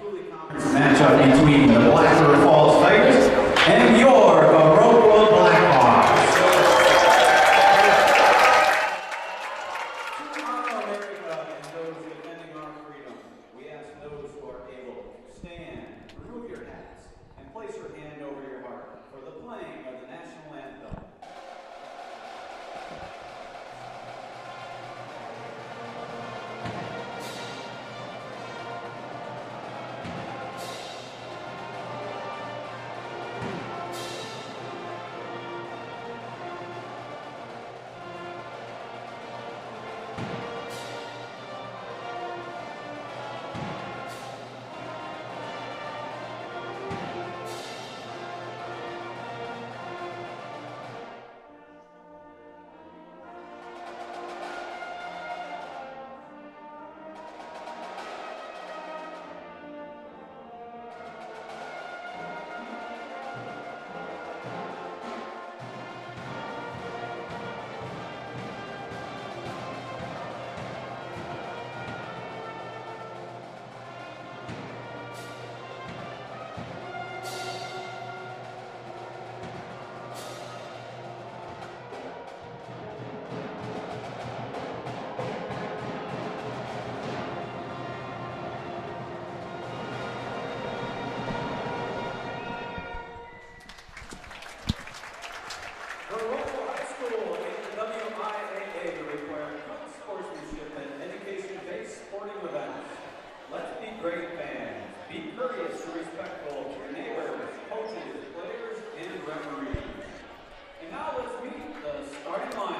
Matchup between the Blackbird Falls Tigers and your Viroqua Blackhawks. To honor America and those defending our freedom, we ask those who are able to stand, remove your hats, and place your hand over your heart for the playing of the national anthem.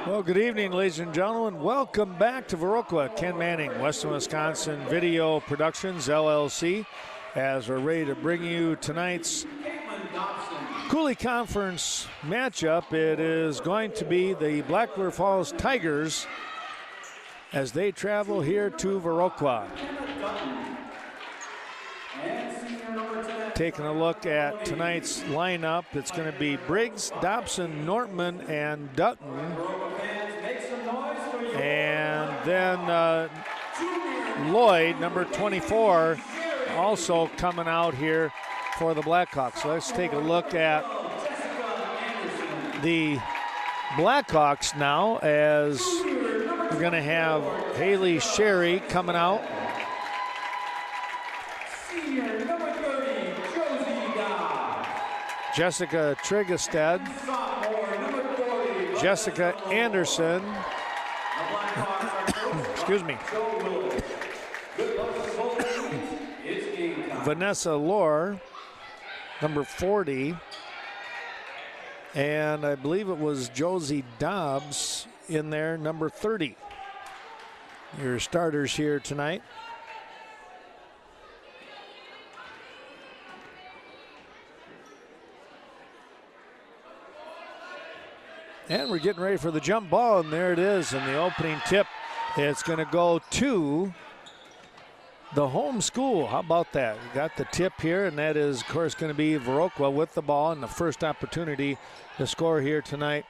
Well, good evening, ladies and gentlemen. Welcome back to Viroqua. Ken Manning, Western Wisconsin Video Productions, LLC, as we're ready to bring you tonight's Coulee Conference matchup. It is going to be the Blackbird Falls Tigers as they travel here to Viroqua. Taking a look at tonight's lineup, it's going to be Briggs, Dobson, Nortman, and Dutton. And then Lloyd, number 24, also coming out here for the Blackhawks. So let's take a look at the Blackhawks now, as we're going to have Haley Sherry coming out. Jessica Trigestead, Jessica Anderson, excuse me, Vanessa Lohr, number 40, and I believe it was Josie Dobbs in there, number 30. Your starters here tonight. And we're getting ready for the jump ball, and there it is. And the opening tip, it's going to go to the home school. How about that? We got the tip here, and that is, of course, going to be Viroqua with the ball, and the first opportunity to score here tonight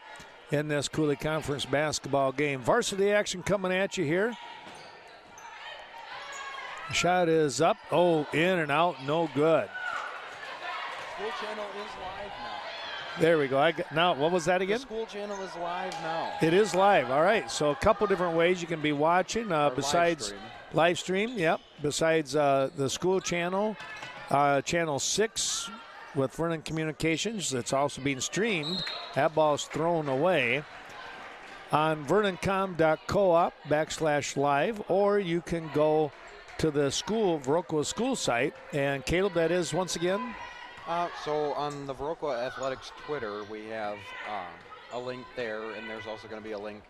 in this Coulee Conference basketball game. Varsity action coming at you here. The shot is up. Oh, in and out, no good. School channel is live now. There we go. Now, what was that again? The school channel is live now. It is live. All right. So a couple different ways you can be watching besides live stream. Yep. Besides the school channel, channel 6 with Vernon Communications. That's also being streamed. That ball's thrown away on vernoncom.coop/live, or you can go to the school, Viroqua school site. And Caleb, that is once again? So on the Viroqua Athletics Twitter, we have a link there, and there's also going to be a link.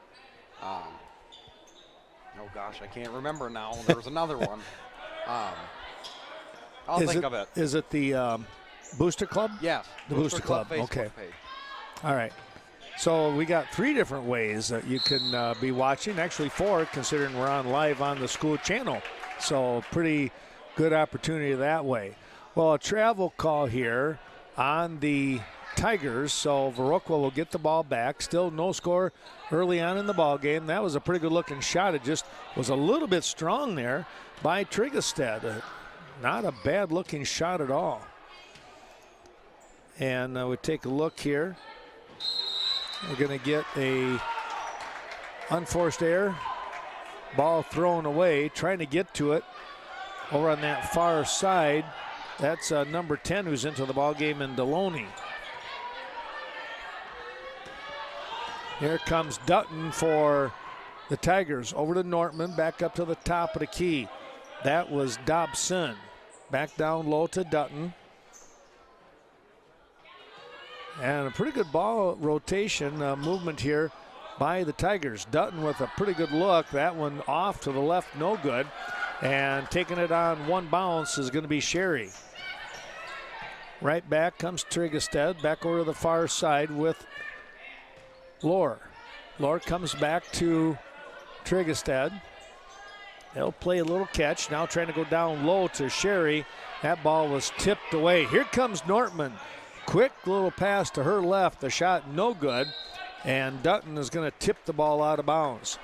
Oh gosh, I can't remember now. There's another one. I'll think of it. Is it the Booster Club? Yes. The Booster Club. Facebook okay. page. All right. So we got 3 different ways that you can be watching. Actually 4, considering we're on live on the school channel. So pretty good opportunity that way. Well, a travel call here on the Tigers, so Viroqua will get the ball back. Still no score early on in the ball game. That was a pretty good looking shot. It just was a little bit strong there by Trigestead. not a bad looking shot at all. And we take a look here. We're going to get a unforced error. Ball thrown away, trying to get to it over on that far side. That's number 10 who's into the ball game in Deloney. Here comes Dutton for the Tigers. Over to Nortman, back up to the top of the key. That was Dobson. Back down low to Dutton. And a pretty good ball rotation movement here by the Tigers. Dutton with a pretty good look. That one off to the left, no good. And taking it on one bounce is going to be Sherry. Right back comes Trigestead, back over to the far side with Lohr. Lohr comes back to Trigestead. They'll play a little catch. Now trying to go down low to Sherry. That ball was tipped away. Here comes Nortman. Quick little pass to her left. The shot no good. And Dutton is going to tip the ball out of bounds.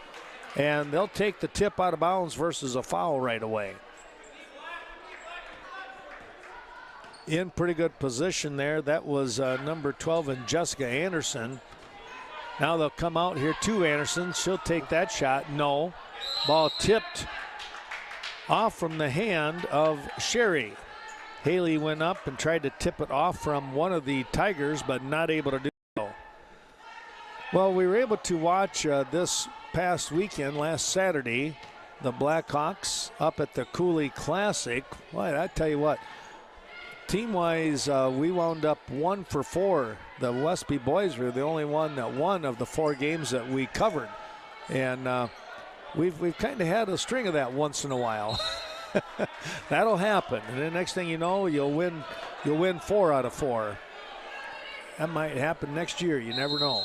And they'll take the tip out of bounds versus a foul right away. In pretty good position there. That was number 12 and Jessica Anderson. Now they'll come out here to Anderson. She'll take that shot. No. Ball tipped off from the hand of Sherry. Haley went up and tried to tip it off from one of the Tigers, but not able to do so. Well, we were able to watch this past weekend, last Saturday, the Blackhawks up at the Cooley Classic. Boy, I tell you what, team-wise, we wound up 1 for 4. The Westby boys were the only one that won of the 4 games that we covered. And we've kind of had a string of that once in a while. That'll happen. And then next thing you know, you'll win 4 out of 4. That might happen next year. You never know.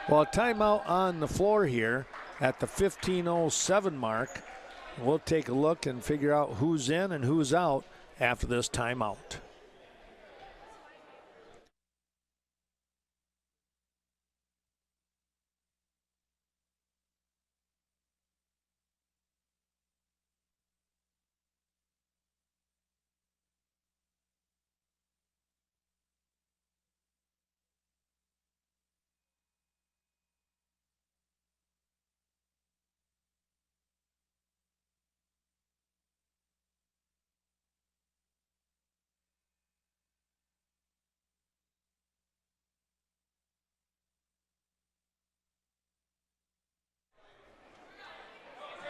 Well, timeout on the floor here at the 15:07 mark. We'll take a look and figure out who's in and who's out after this timeout.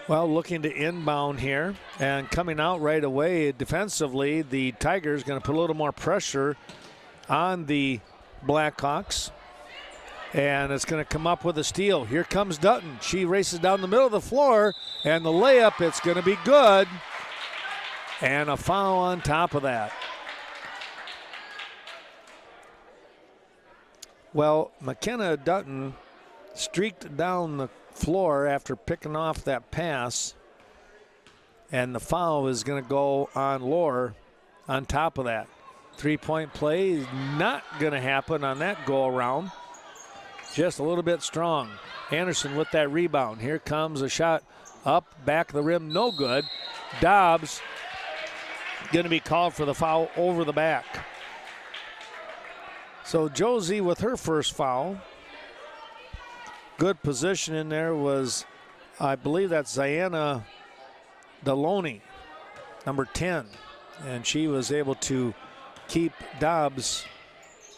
Well, looking to inbound here and coming out right away defensively, the Tigers going to put a little more pressure on the Blackhawks. And it's going to come up with a steal. Here comes Dutton. She races down the middle of the floor, and the layup, it's going to be good. And a foul on top of that. Well, McKenna Dutton streaked down the floor after picking off that pass, and the foul is going to go on Lohr on top of that. 3-point play is not going to happen on that go around. Just a little bit strong. Anderson with that rebound. Here comes a shot up, back of the rim, no good. Dobbs going to be called for the foul over the back. So Josie with her first foul. Good position in there was, I believe that's Ziana Deloney, number 10. And she was able to keep Dobbs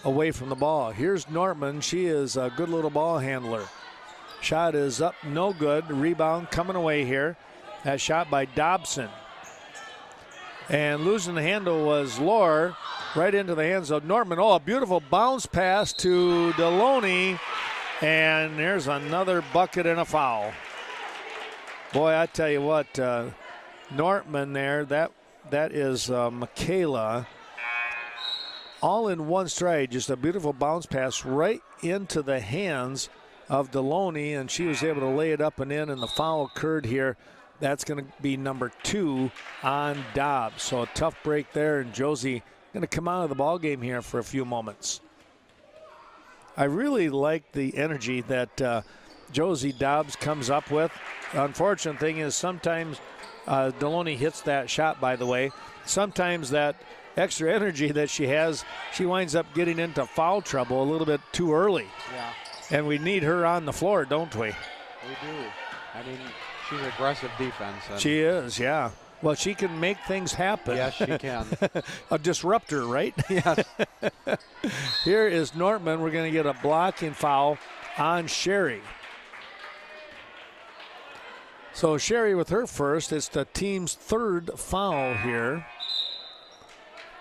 away from the ball. Here's Nortman. She is a good little ball handler. Shot is up, no good. Rebound coming away here. That shot by Dobson. And losing the handle was Lohr, right into the hands of Nortman. Oh, a beautiful bounce pass to Deloney. And there's another bucket and a foul. Boy, I tell you what, Nortman there, that is Michaela. All in one stride, just a beautiful bounce pass right into the hands of Deloney, and she was able to lay it up and in, and the foul occurred here. That's going to be number 2 on Dobbs. So a tough break there, and Josie going to come out of the ball game here for a few moments. I really like the energy that Josie Dobbs comes up with. The unfortunate thing is sometimes Deloney hits that shot, by the way. Sometimes that extra energy that she has, she winds up getting into foul trouble a little bit too early. Yeah. And we need her on the floor, don't we? We do. I mean, she's aggressive defense. She is, yeah. Well, she can make things happen. Yes, she can. A disruptor, right? Yes. Here is Nortman. We're going to get a blocking foul on Sherry. So Sherry with her first. It's the team's third foul here.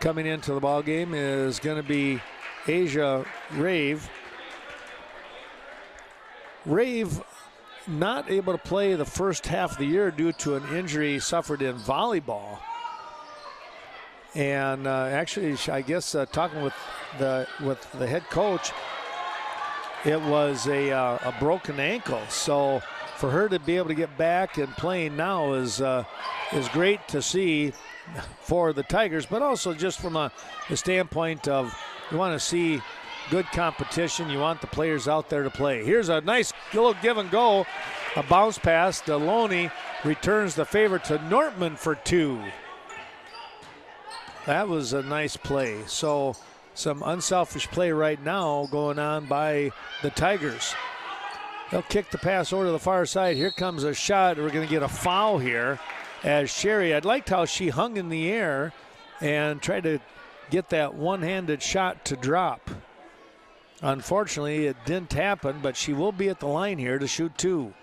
Coming into the ball game is going to be Asia Rave. Rave not able to play the first half of the year due to an injury suffered in volleyball. And actually, I guess talking with the head coach, it was a broken ankle. So for her to be able to get back and playing now is great to see for the Tigers, but also just from the standpoint of you want to see good competition. You want the players out there to play. Here's a nice little give and go. A bounce pass. Deloney returns the favor to Nortman for two. That was a nice play. So some unselfish play right now going on by the Tigers. They'll kick the pass over to the far side. Here comes a shot. We're going to get a foul here as Sherry. I liked how she hung in the air and tried to get that one-handed shot to drop. Unfortunately, it didn't happen, but she will be at the line here to shoot two.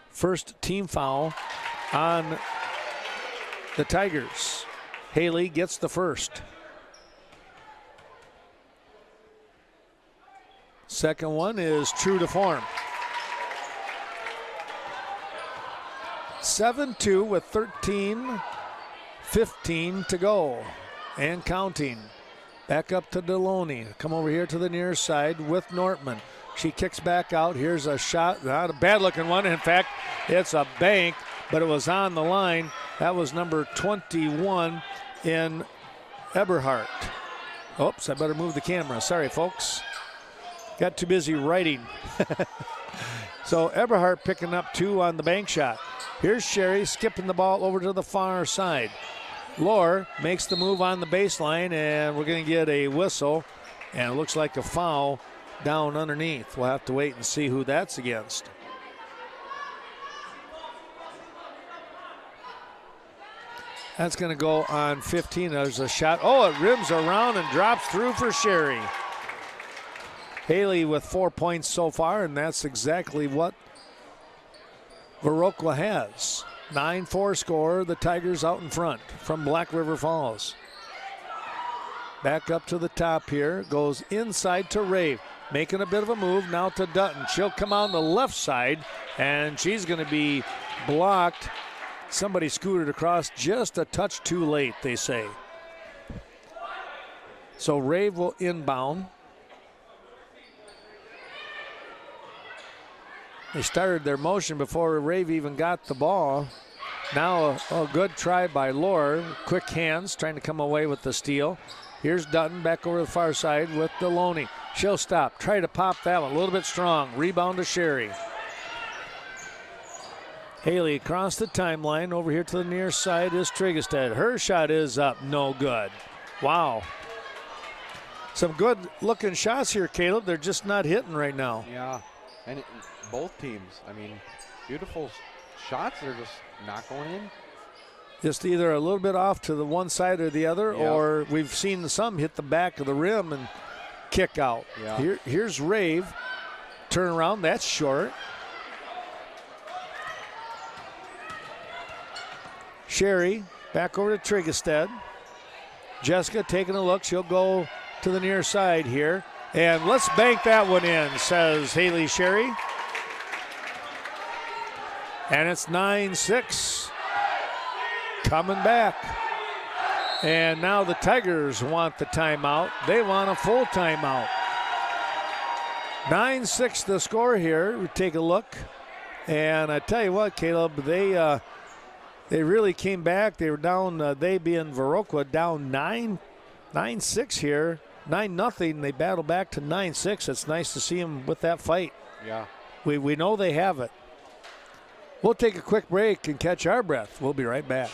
First team foul on the Tigers. Haley gets the first. Second one is true to form. 7-2 with 13:15 to go and counting. Back up to Deloney. Come over here to the near side with Nortman. She kicks back out. Here's a shot. Not a bad-looking one. In fact, it's a bank, but it was on the line. That was number 21 in Eberhardt. Oops, I better move the camera. Sorry, folks. Got too busy writing. So Eberhardt picking up two on the bank shot. Here's Sherry skipping the ball over to the far side. Lohr makes the move on the baseline, and we're going to get a whistle, and it looks like a foul down underneath. We'll have to wait and see who that's against. That's going to go on 15. There's a shot. Oh, it rims around and drops through for Sherry. Haley with 4 points so far, and that's exactly what Viroqua has. 9-4 score, the Tigers out in front from Black River Falls. Back up to the top here, goes inside to Rave. Making a bit of a move now to Dutton. She'll come on the left side, and she's going to be blocked. Somebody scooted across just a touch too late, they say. So Rave will inbound. They started their motion before Rave even got the ball. Now a good try by Lohr. Quick hands trying to come away with the steal. Here's Dutton back over the far side with Deloney. She'll stop. Try to pop that one. A little bit strong. Rebound to Sherry. Haley across the timeline. Over here to the near side is Trigestad. Her shot is up. No good. Wow. Some good looking shots here, Caleb. They're just not hitting right now. Yeah. And both teams, I mean, beautiful shots. They're just not going in. Just either a little bit off to the one side or the other, yep. Or we've seen some hit the back of the rim and kick out. Yeah. Here's Rave. Turn around. That's short. Sherry back over to Trigestad. Jessica taking a look. She'll go to the near side here. And let's bank that one in, says Haley Sherry. And it's 9-6. Coming back. And now the Tigers want the timeout. They want a full timeout. 9-6 the score here. We take a look. And I tell you what, Caleb, they really came back. They were down, they being Viroqua, down 9-6 here. 9-0. They battle back to 9-6. It's nice to see them with that fight. Yeah. We know they have it. We'll take a quick break and catch our breath. We'll be right back.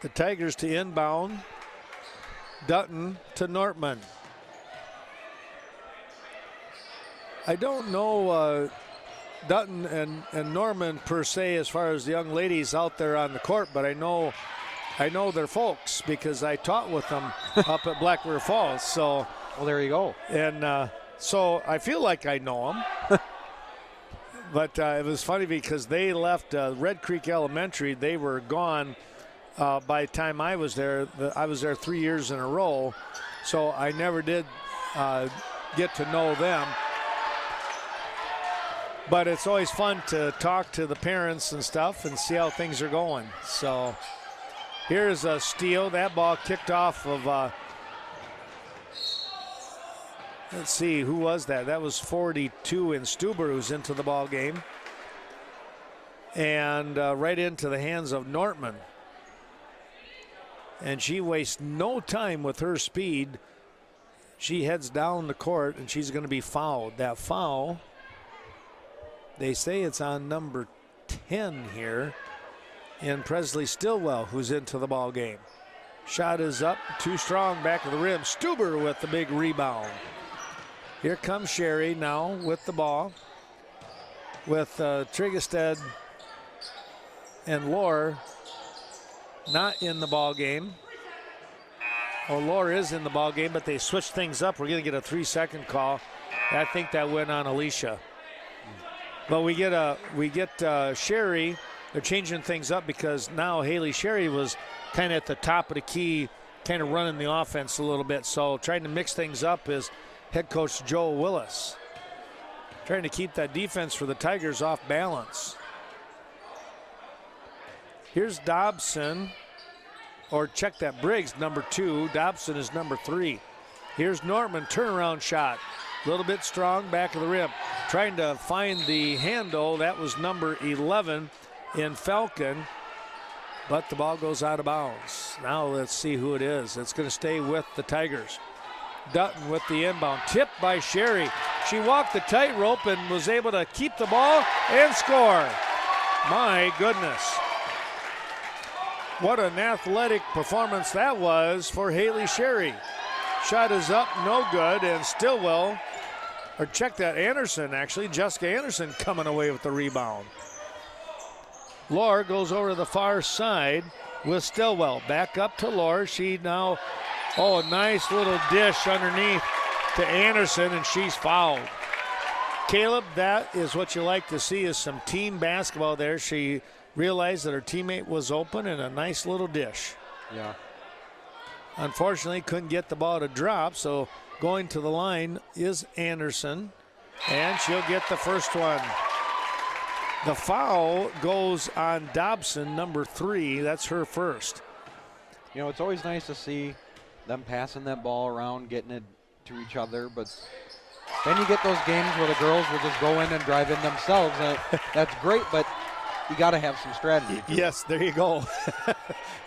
The Tigers to inbound. Dutton to Nortman. I don't know Dutton and Norman per se as far as the young ladies out there on the court, but I know their folks because I taught with them up at Black River Falls. So, well, there you go. And so I feel like I know them. But it was funny because they left Red Creek Elementary. They were gone by the time I was there. I was there 3 years in a row, so I never did get to know them. But it's always fun to talk to the parents and stuff and see how things are going. So here's a steal. That ball kicked off of, let's see, who was that? That was 42 in Stuber, who's into the ball game. And right into the hands of Nortman. And she wastes no time with her speed. She heads down the court, and she's going to be fouled. That foul, they say it's on number 10 here in Presley Stillwell, who's into the ball game. Shot is up, too strong, back of the rim. Stuber with the big rebound. Here comes Sherry now with the ball, with Trigestead and Lohr not in the ball game. Oh, Lohr is in the ball game, but they switched things up. We're going to get a 3-second call. I think that went on Alicia. But we get Sherry. They're changing things up because now Haley Sherry was kind of at the top of the key, kind of running the offense a little bit. So trying to mix things up is head coach Joe Willis. Trying to keep that defense for the Tigers off balance. Here's Dobson, or check that, Briggs, number 2. Dobson is number 3. Here's Nortman, turnaround shot. A little bit strong, back of the rim. Trying to find the handle. That was number 11 in Falcon. But the ball goes out of bounds. Now let's see who it is. It's going to stay with the Tigers. Dutton with the inbound. Tipped by Sherry. She walked the tightrope and was able to keep the ball and score. My goodness. What an athletic performance that was for Haley Sherry. Shot is up, no good, and Stillwell, or check that, Anderson actually, Jessica Anderson coming away with the rebound. Lohr goes over to the far side with Stillwell. Back up to Lohr. She now, a nice little dish underneath to Anderson, and she's fouled. Caleb, that is what you like to see, is some team basketball there. She realized that her teammate was open, and a nice little dish. Yeah. Unfortunately, couldn't get the ball to drop, so going to the line is Anderson, and she'll get the first one. The foul goes on Dobson, number 3. That's her first. You know, it's always nice to see them passing that ball around, getting it to each other, but then you get those games where the girls will just go in and drive in themselves. That's great, but you got to have some strategy. Yes, there you go.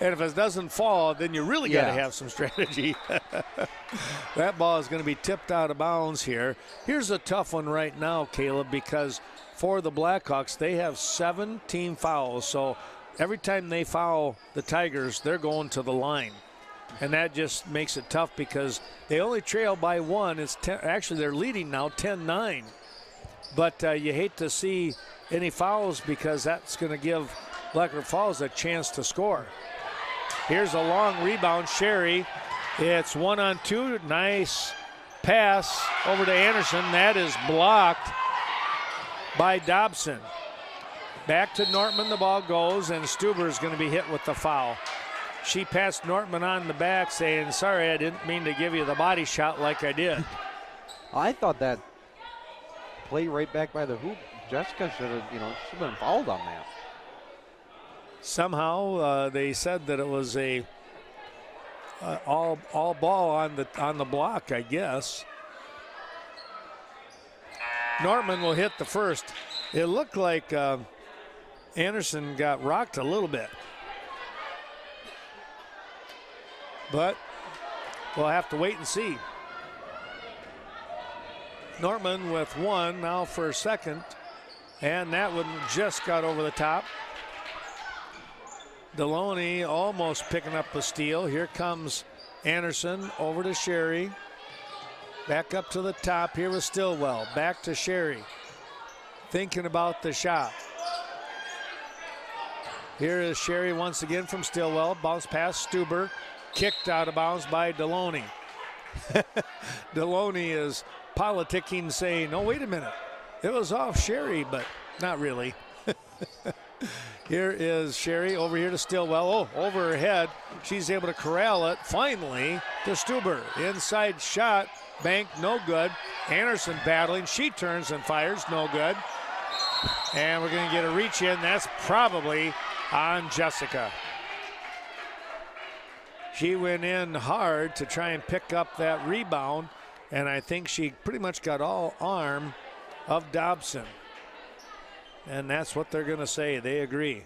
And if it doesn't fall, then you really got to have some strategy. That ball is going to be tipped out of bounds here. Here's a tough one right now, Caleb, because for the Blackhawks, they have 7 team fouls. So every time they foul the Tigers, they're going to the line. And that just makes it tough because they only trail by 1. It's actually, they're leading now 10-9. But you hate to see any fouls because that's going to give Black River Falls a chance to score. Here's a long rebound, Sherry. It's 1-on-2. Nice pass over to Anderson. That is blocked. by Dobson. Back to Nortman, the ball goes, and Stuber's going to be hit with the foul. She passed Nortman on the back saying, sorry, I didn't mean to give you the body shot like I did. I thought that play right back by the hoop, Jessica should have been fouled on that. Somehow they said that it was a all ball on the block, I guess. Nortman will hit the first. It looked like Anderson got rocked a little bit. But we'll have to wait and see. Nortman with one now for a second. And that one just got over the top. Deloney almost picking up the steal. Here comes Anderson over to Sherry. Back up to the top here with Stillwell. Back to Sherry. Thinking about the shot. Here is Sherry once again from Stillwell. Bounce pass Stuber. Kicked out of bounds by Deloney. Deloney is politicking, saying, no, wait a minute. It was off Sherry, but not really. Here is Sherry over here to Stillwell. Oh, over her head. She's able to corral it finally to Stuber. Inside shot. Bank, no good. Anderson battling. She turns and fires, no good. And we're going to get a reach in. That's probably on Jessica. She went in hard to try and pick up that rebound, and I think she pretty much got all arm of Dobson. And that's what they're going to say. They agree.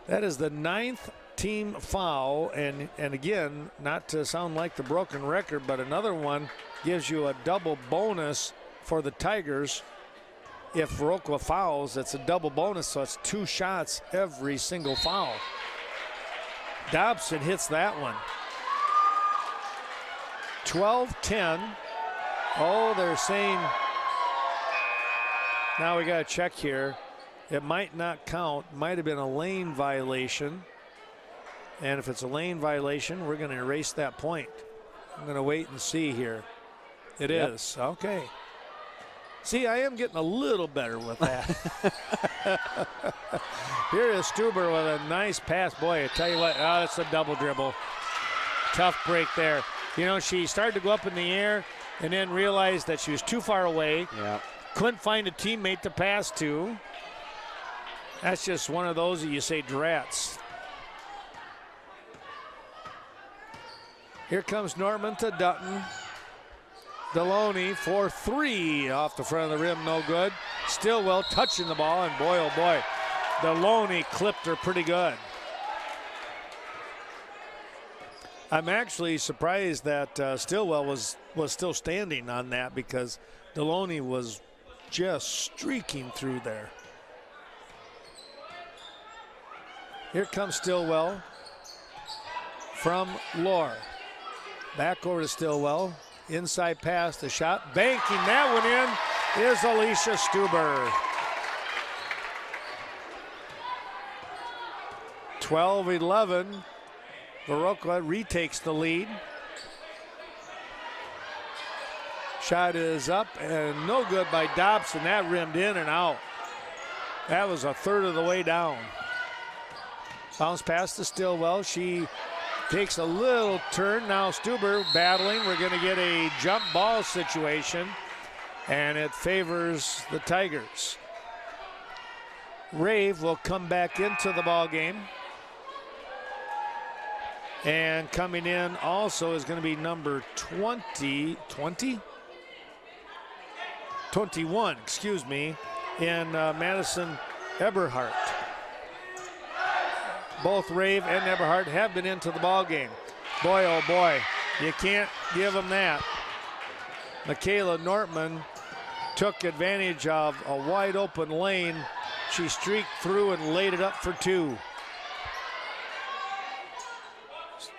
That is the 9th team foul, and again, not to sound like the broken record, but another one gives you a double bonus for the Tigers. If Viroqua fouls, it's a double bonus, so it's 2 shots every single foul. Dobson hits that one. 12-10. Oh, they're saying, now we got to check here. It might not count, might have been a lane violation. And if it's a lane violation, we're going to erase that point. I'm going to wait and see here. It is, okay. See, I am getting a little better with that. Here is Stuber with a nice pass. Boy, I tell you what, oh, that's a double dribble. Tough break there. You know, she started to go up in the air and then realized that she was too far away. Yeah. Couldn't find a teammate to pass to. That's just one of those that you say drats. Here comes Norman to Dutton. Deloney for 3 off the front of the rim, no good. Stillwell touching the ball, and boy, oh boy, Deloney clipped her pretty good. I'm actually surprised that Stillwell was still standing on that, because Deloney was just streaking through there. Here comes Stillwell from Lohr. Back over to Stillwell. Inside pass, the shot. Banking that one in is Alicia Stuber. 12-11. Viroqua retakes the lead. Shot is up and no good by Dobson. That rimmed in and out. That was a third of the way down. Bounce pass to Stillwell. She takes a little turn. Now Stuber battling. We're going to get a jump ball situation, and it favors the Tigers. Rave will come back into the ball game. And coming in also is going to be number 21, excuse me, in Madison Eberhardt. Both Rave and Eberhardt have been into the ball game. Boy, oh boy, you can't give them that. Michaela Nortman took advantage of a wide open lane. She streaked through and laid it up for 2.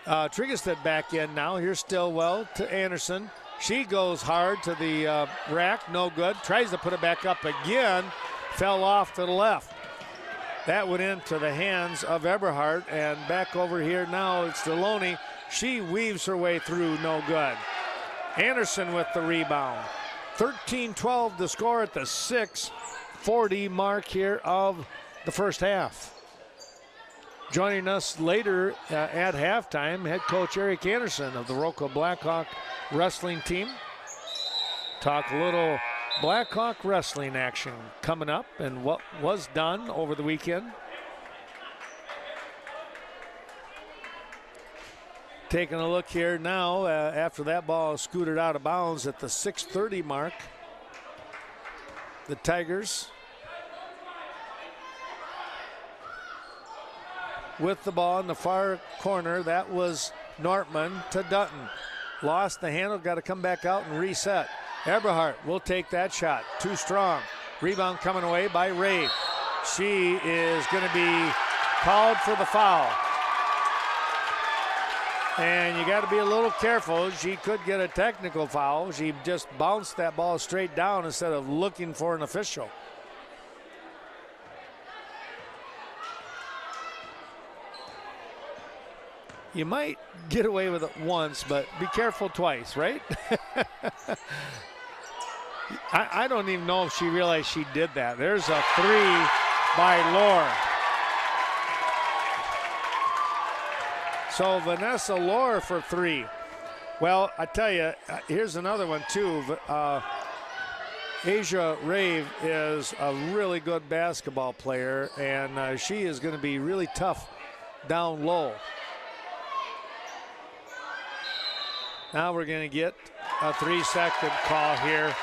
Triggerstead back in now. Here's Stillwell to Anderson. She goes hard to the rack, no good. Tries to put it back up again. Fell off to the left. That went into the hands of Eberhardt, and back over here now it's Deloney. She weaves her way through, no good. Anderson with the rebound. 13-12 the score at the 6:40 mark here of the first half. Joining us later at halftime, head coach Eric Anderson of the Viroqua Blackhawk wrestling team. Talk a little Blackhawk wrestling action coming up and what was done over the weekend. Taking a look here now after that ball scooted out of bounds at the 6:30 mark. The Tigers with the ball in the far corner. That was Nortman to Dutton. Lost the handle, got to come back out and reset. Eberhardt will take that shot. Too strong. Rebound coming away by Rave. She is going to be called for the foul. And you got to be a little careful. She could get a technical foul. She just bounced that ball straight down instead of looking for an official. You might get away with it once, but be careful twice, right? I don't even know if she realized she did that. There's a three by Lohr. So Vanessa Lohr for three. Well, I tell you, here's another one too. Asia Rave is a really good basketball player, and she is going to be really tough down low. Now we're going to get a 3-second call here.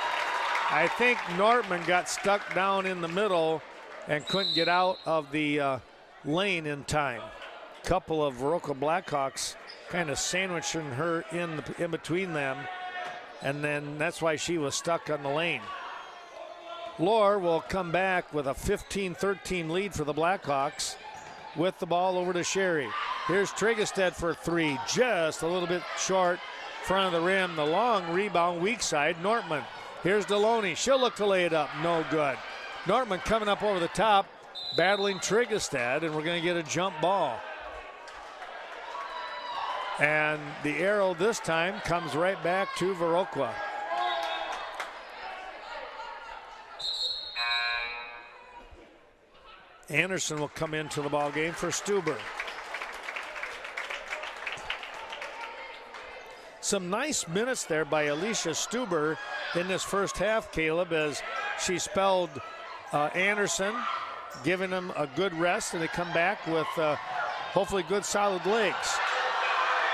I think Nortman got stuck down in the middle and couldn't get out of the lane in time. Couple of Viroqua Blackhawks kind of sandwiching her in between them, and then that's why she was stuck on the lane. Lohr will come back with a 15-13 lead for the Blackhawks with the ball over to Sherry. Here's Trigestead for three, just a little bit short, front of the rim. The long rebound, weak side, Nortman. Here's Deloney, she'll look to lay it up, no good. Nortman coming up over the top, battling Trigestead, and we're going to get a jump ball. And the arrow this time comes right back to Viroqua. Anderson will come into the ball game for Stuber. Some nice minutes there by Alicia Stuber in this first half, Caleb, as she spelled Anderson, giving them a good rest, and they come back with hopefully good solid legs.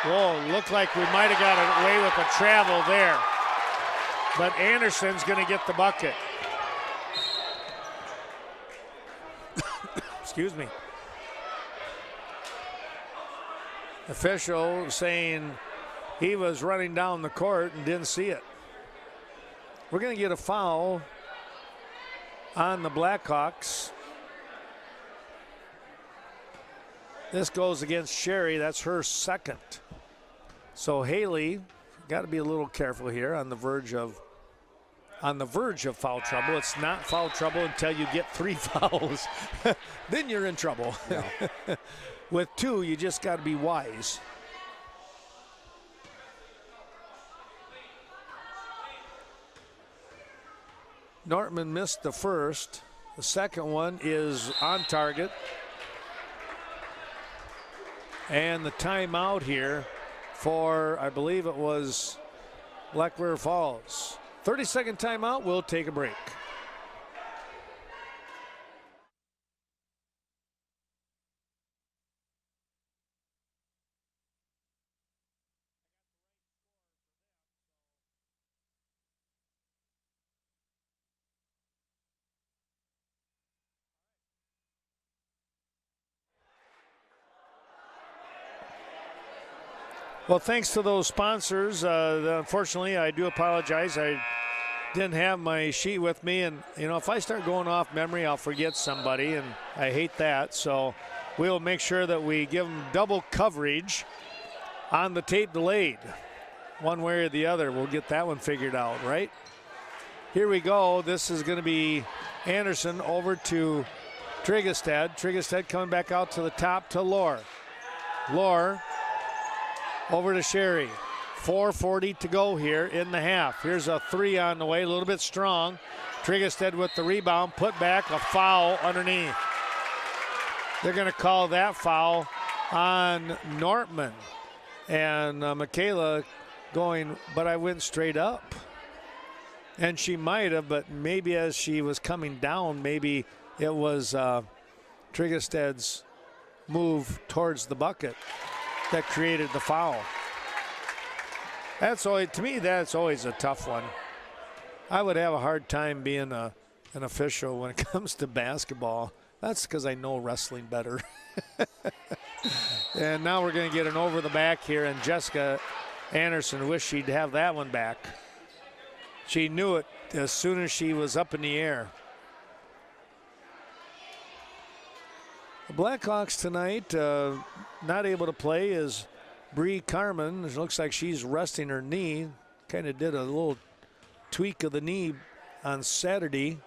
Whoa, looked like we might have got away with a travel there. But Anderson's going to get the bucket. Excuse me. Official saying he was running down the court and didn't see it. We're going to get a foul on the Blackhawks. This goes against Sherry. That's her second. So Haley, got to be a little careful here on the verge of foul trouble. It's not foul trouble until you get 3 fouls. Then you're in trouble. Yeah. With 2, you just got to be wise. Nortman missed the first. The second one is on target. And the timeout here for, I believe it was Black River Falls. 30-second timeout, we'll take a break. Well, thanks to those sponsors. Unfortunately, I do apologize. I didn't have my sheet with me, and you know, if I start going off memory, I'll forget somebody, and I hate that. So we'll make sure that we give them double coverage on the tape delayed. One way or the other, we'll get that one figured out, right? Here we go. This is going to be Anderson over to Trigestead. Trigestead coming back out to the top to Lohr. Lohr over to Sherry. 4:40 to go here in the half. Here's a three on the way, a little bit strong. Triggerstead with the rebound, put back, a foul underneath. They're going to call that foul on Nortman. And Michaela going, but I went straight up. And she might have, but maybe as she was coming down, maybe it was Triggerstead's move towards the bucket that created the foul. That's always, to me, that's always a tough one. I would have a hard time being an official when it comes to basketball. That's because I know wrestling better. And now we're going to get an over the back here, and Jessica Anderson wished she'd have that one back. She knew it as soon as she was up in the air. The Blackhawks tonight, not able to play is Bree Carmen. It looks like she's resting her knee. Kind of did a little tweak of the knee on Saturday.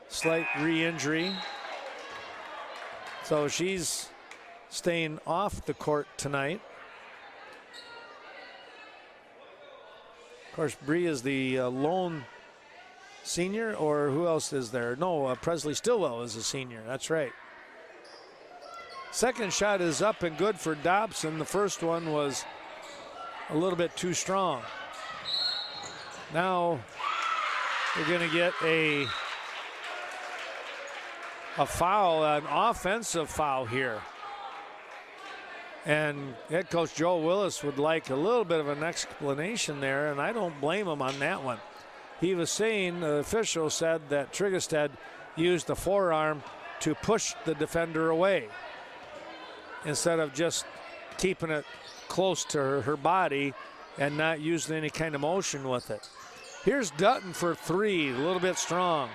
Slight re-injury. So she's staying off the court tonight. Of course, Bree is the lone senior, or who else is there? No, Presley Stillwell is a senior. That's right. Second shot is up and good for Dobson. The first one was a little bit too strong. Now we're going to get a foul, an offensive foul here. And head coach Joe Willis would like a little bit of an explanation there, and I don't blame him on that one. He was saying, the official said that Triggerstead used the forearm to push the defender away instead of just keeping it close to her body and not using any kind of motion with it. Here's Dutton for three, a little bit strong.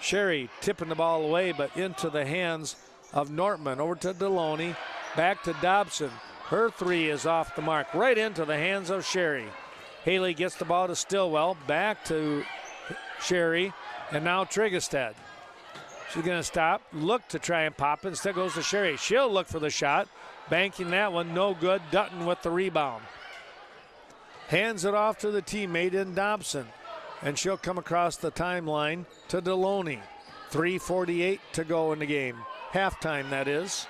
Sherry tipping the ball away, but into the hands of Nortman. Over to Deloney, back to Dobson. Her three is off the mark, right into the hands of Sherry. Haley gets the ball to Stillwell, back to Sherry, and now Triggerstead. She's going to stop, look to try and pop it. Instead goes to Sherry. She'll look for the shot. Banking that one, no good. Dutton with the rebound. Hands it off to the teammate in Dobson. And she'll come across the timeline to Deloney. 3:48 to go in the game. Halftime, that is.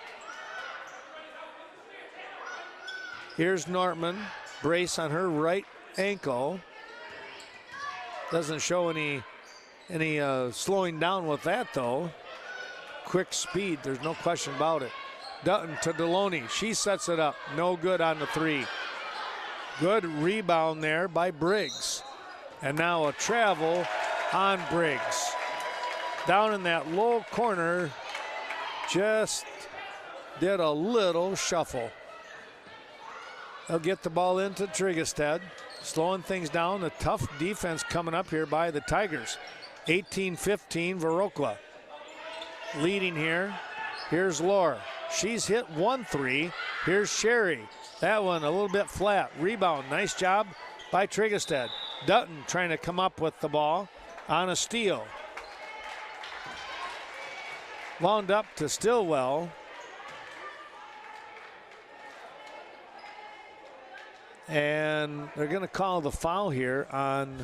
Here's Nortman. Brace on her right ankle. Doesn't show any slowing down with that, though. Quick speed, there's no question about it. Dutton to Deloney. She sets it up. No good on the three. Good rebound there by Briggs. And now a travel on Briggs. Down in that low corner, just did a little shuffle. They'll get the ball into Triggerstead. Slowing things down. A tough defense coming up here by the Tigers. 18-15 Viroqua. Leading here. Here's Laura. She's hit 1-3. Here's Sherry. That one a little bit flat. Rebound. Nice job by Triggerstead. Dutton trying to come up with the ball on a steal. Wound up to Stillwell. And they're going to call the foul here on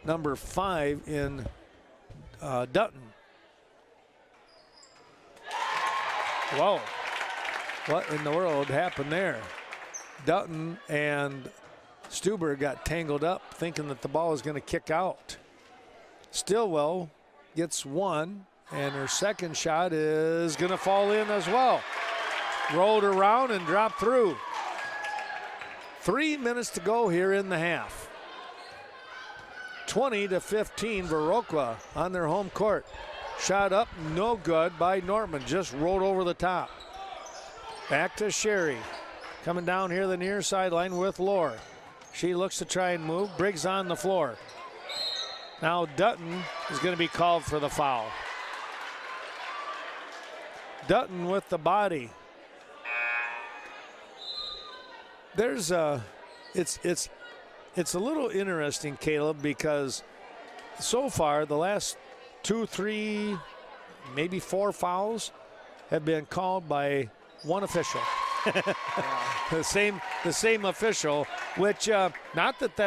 number 5 in Dutton. Whoa. What in the world happened there? Dutton and Stuber got tangled up thinking that the ball was going to kick out. Stillwell gets one, and her second shot is going to fall in as well. Rolled around and dropped through. 3 minutes to go here in the half. 20-15 Viroqua on their home court. Shot up, no good by Nortman, just rolled over the top. Back to Sherry. Coming down here the near sideline with Lore. She looks to try and move. Briggs on the floor. Now Dutton is going to be called for the foul. Dutton with the body. There's it's a little interesting, Caleb, because so far the last 2, 3, maybe 4 fouls have been called by one official. the same official, which not that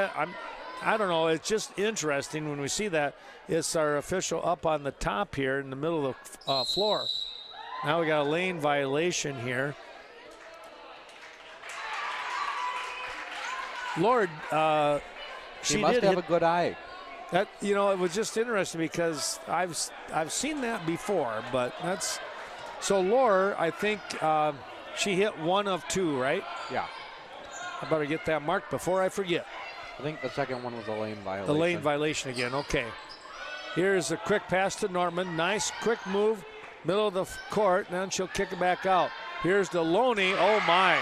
I don't know, it's just interesting when we see that. It's our official up on the top here in the middle of the floor. Now we got a lane violation here. Lord, she must have a good eye. That, you know, it was just interesting because I've seen that before, but that's so. Laura, I think she hit 1 of 2, right? Yeah. I better get that marked before I forget. I think the second one was a lane violation. The lane violation again. Okay. Here's a quick pass to Norman. Nice quick move, middle of the court, and then she'll kick it back out. Here's Deloney. Oh my!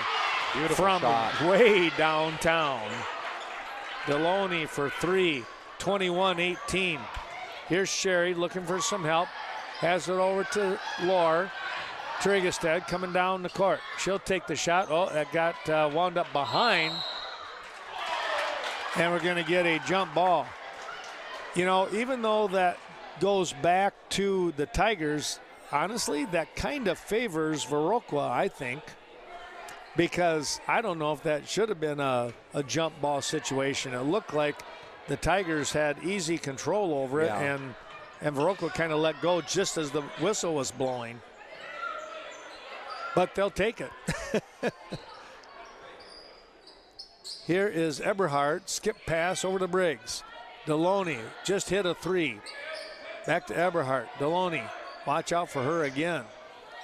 Beautiful from shot. Way downtown. Deloney for 3. 21-18. Here's Sherry looking for some help. Has it over to Laura. Trigestad coming down the court. She'll take the shot. Oh, that got wound up behind. And we're going to get a jump ball. You know, even though that goes back to the Tigers, honestly, that kind of favors Viroqua, I think. Because I don't know if that should have been a jump ball situation. It looked like the Tigers had easy control over it, and Viroqua kind of let go just as the whistle was blowing. But they'll take it. Here is Eberhardt, skip pass over to Briggs. Deloney just hit a 3. Back to Eberhardt. Deloney, watch out for her again.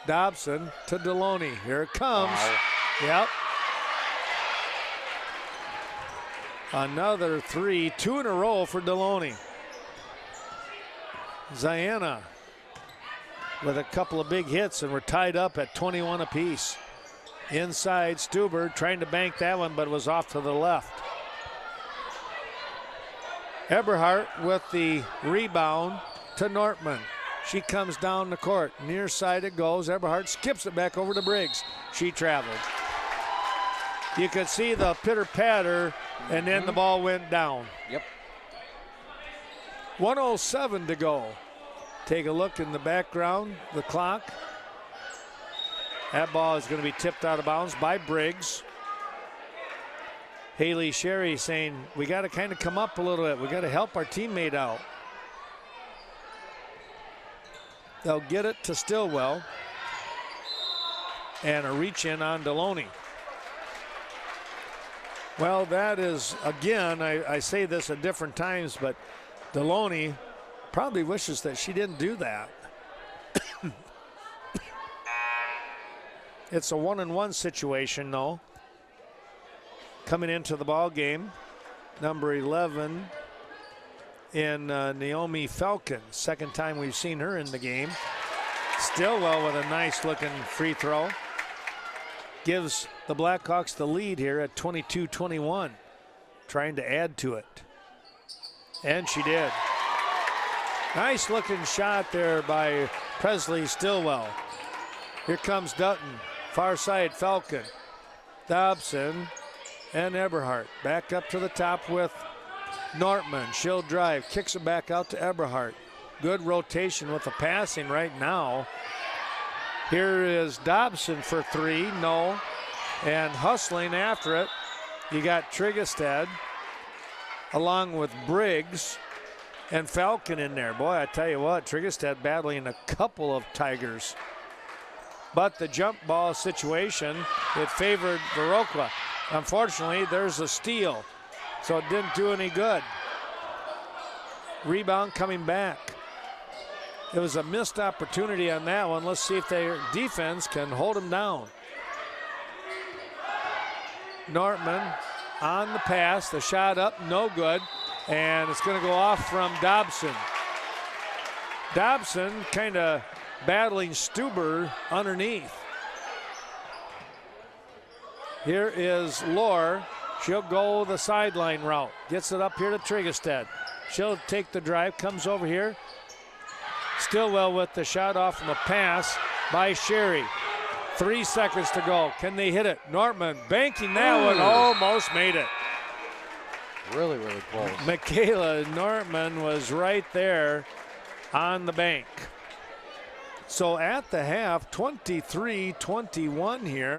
Dobson to Deloney. Here it comes. Wow. Yep. Another 3, 2 in a row for Deloney. Ziana with a couple of big hits, and we're tied up at 21 apiece. Inside, Stuber trying to bank that one, but it was off to the left. Eberhardt with the rebound to Nortman. She comes down the court. Near side it goes. Eberhardt skips it back over to Briggs. She traveled. You could see the pitter-patter, and then the ball went down. Yep. 1:07 to go. Take a look in the background, the clock. That ball is going to be tipped out of bounds by Briggs. Haley Sherry saying, we got to kind of come up a little bit. We got to help our teammate out. They'll get it to Stillwell. And a reach in on Deloney. Well, that is, again, I say this at different times, but Deloney probably wishes that she didn't do that. It's a 1-on-1 situation, though. Coming into the ball game, number 11 in Naomi Falcon. Second time we've seen her in the game. Stillwell with a nice-looking free throw. Gives the Blackhawks the lead here at 22-21. Trying to add to it. And she did. Nice looking shot there by Presley Stillwell. Here comes Dutton. Far side, Falcon. Dobson and Eberhardt. Back up to the top with Nortman. She'll drive. Kicks it back out to Eberhardt. Good rotation with the passing right now. Here is Dobson for 3. No. And hustling after it, you got Trigestad along with Briggs and Falcon in there. Boy, I tell you what, Trigestad battling a couple of Tigers. But the jump ball situation, it favored Viroqua. Unfortunately, there's a steal, so it didn't do any good. Rebound coming back. It was a missed opportunity on that one. Let's see if their defense can hold them down. Nortman on the pass, the shot up, no good, and it's going to go off from Dobson. Dobson kind of battling Stuber underneath. Here is Lohr. She'll go the sideline route. Gets it up here to Trigestad. She'll take the drive, comes over here. Stillwell with the shot off from a pass by Sherry. 3 seconds to go. Can they hit it? Nortman banking that one, almost made it. Really, really close. Michaela Nortman was right there on the bank. So at the half, 23-21 here.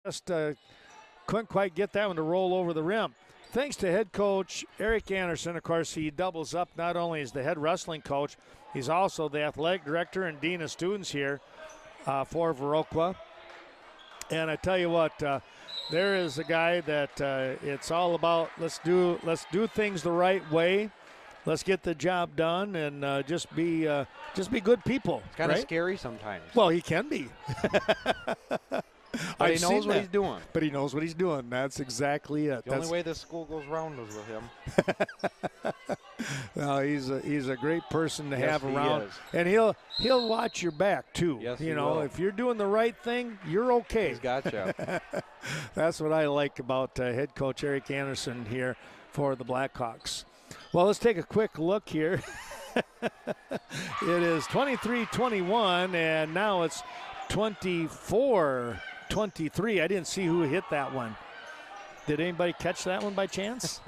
just couldn't quite get that one to roll over the rim. Thanks to head coach Eric Anderson. Of course, he doubles up not only as the head wrestling coach, he's also the athletic director and dean of students here for Viroqua. And I tell you what, there is a guy that it's all about let's do things the right way. Let's get the job done and just be good people. It's kind of right? scary sometimes. Well, he can be. But he knows what he's doing. But he knows what he's doing. That's exactly it. The only way this school goes round is with him. No, he's a great person to have He around, is. and he'll watch your back too. Yes, you he know, will. if you're doing the right thing, you're okay. He's got you. That's what I like about head coach Eric Anderson here for the Blackhawks. Well, let's take a quick look here. It is 23-21, and now it's 24-23. I didn't see who hit that one. Did anybody catch that one by chance?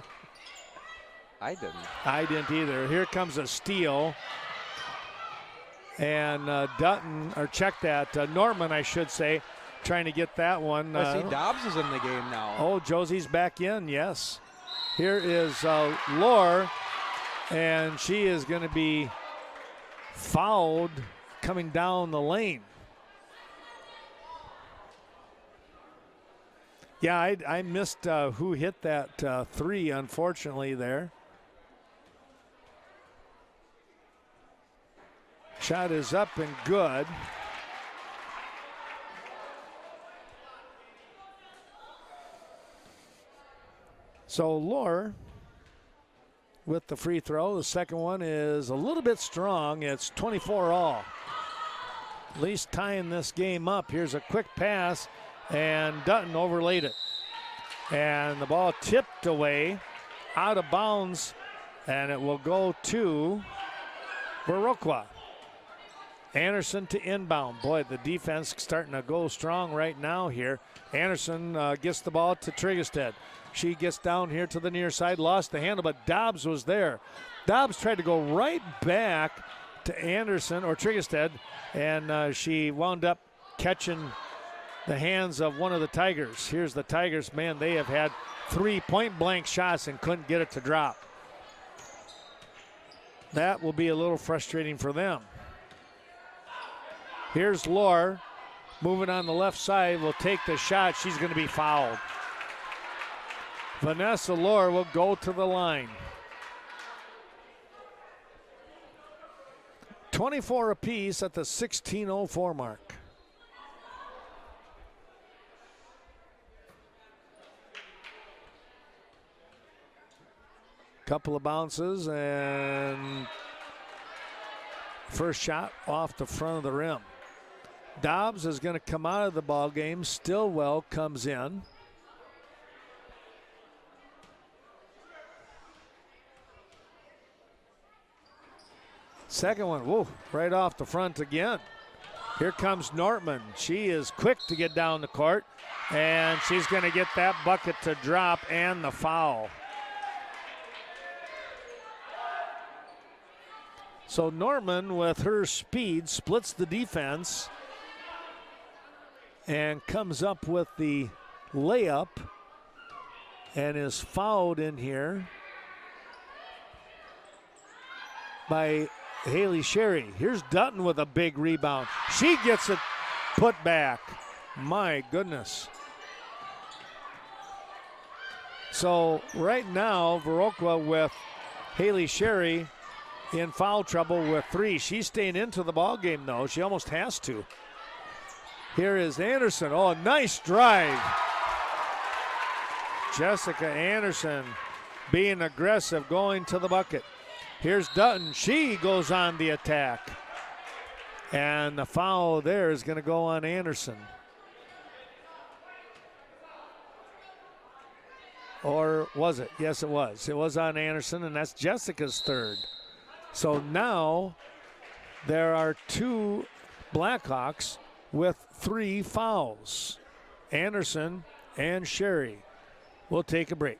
I didn't. I didn't either. Here comes a steal. And Dutton, or check that, Norman, I should say, trying to get that one. I see Dobbs is in the game now. Oh, Josie's back in, yes. Here is Lore, and she is going to be fouled coming down the lane. Yeah, I missed who hit that three, unfortunately, there. Shot is up and good. So Lore with the free throw. The second one is a little bit strong. It's 24 all. At least tying this game up. Here's a quick pass, and Dutton overlaid it. And the ball tipped away, out of bounds, and it will go to Viroqua. Anderson to inbound. Boy, the defense starting to go strong right now here. Anderson gets the ball to Triggerstead. She gets down here to the near side, lost the handle, but Dobbs was there. Dobbs tried to go right back to Anderson or Triggerstead, and she wound up catching the hands of one of the Tigers. Here's the Tigers. Man, they have had 3 point-blank shots and couldn't get it to drop. That will be a little frustrating for them. Here's Lore, moving on the left side, will take the shot. She's going to be fouled. Vanessa Lore will go to the line. 24 apiece at the 16:04 mark. Couple of bounces and first shot off the front of the rim. Dobbs is going to come out of the ball game. Stillwell comes in. Second one, whoa, right off the front again. Here comes Nortman. She is quick to get down the court, and she's going to get that bucket to drop and the foul. So Norman, with her speed, splits the defense and comes up with the layup and is fouled in here by Haley Sherry. Here's Dutton with a big rebound. She gets it put back. My goodness. So right now, Viroqua with Haley Sherry in foul trouble with 3. She's staying into the ball game, though. She almost has to. Here is Anderson. Oh, nice drive. Jessica Anderson being aggressive, going to the bucket. Here's Dutton. She goes on the attack. And the foul there is going to go on Anderson. Or was it? Yes, it was. It was on Anderson, and that's Jessica's third. So now there are 2 Blackhawks with 3 fouls. Anderson and Sherry. We'll take a break.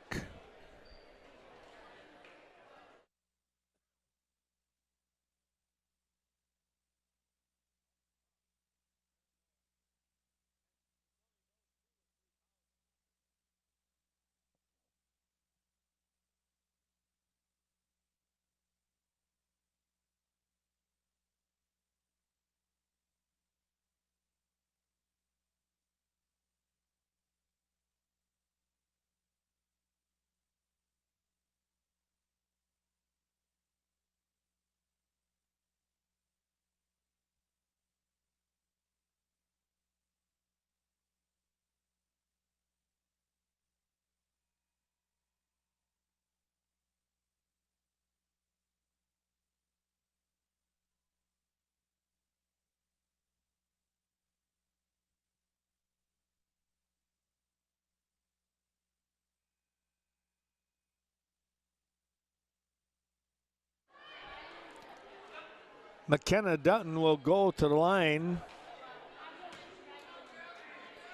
McKenna Dutton will go to the line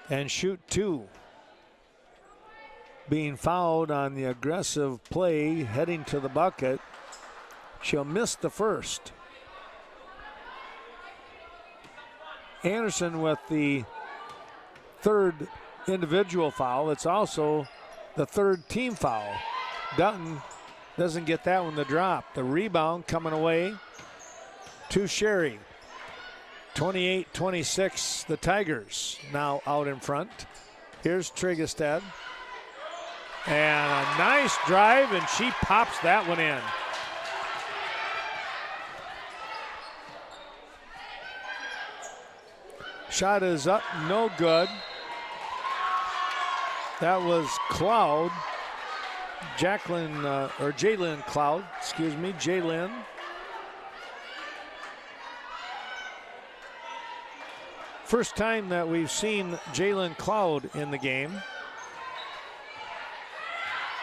and shoot 2. Being fouled on the aggressive play heading to the bucket. She'll miss the first. Anderson with the 3rd individual foul. It's also the 3rd team foul. Dutton doesn't get that one to drop. The rebound coming away to Sherry. 28-26, the Tigers now out in front. Here's Trigestad. And a nice drive, and she pops that one in. Shot is up, no good. That was Cloud. Jalen Cloud, excuse me, Jalen. First time that we've seen Jalen Cloud in the game.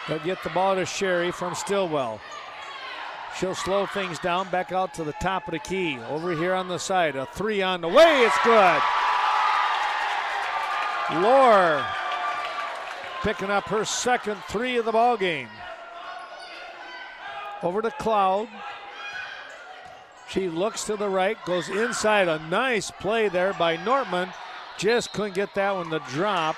They'll get the ball to Sherry from Stillwell. She'll slow things down, back out to the top of the key. Over here on the side, a 3 on the way, it's good. Lore picking up her 2nd 3 of the ball game. Over to Cloud. She looks to the right, goes inside. A nice play there by Nortman. Just couldn't get that one to drop.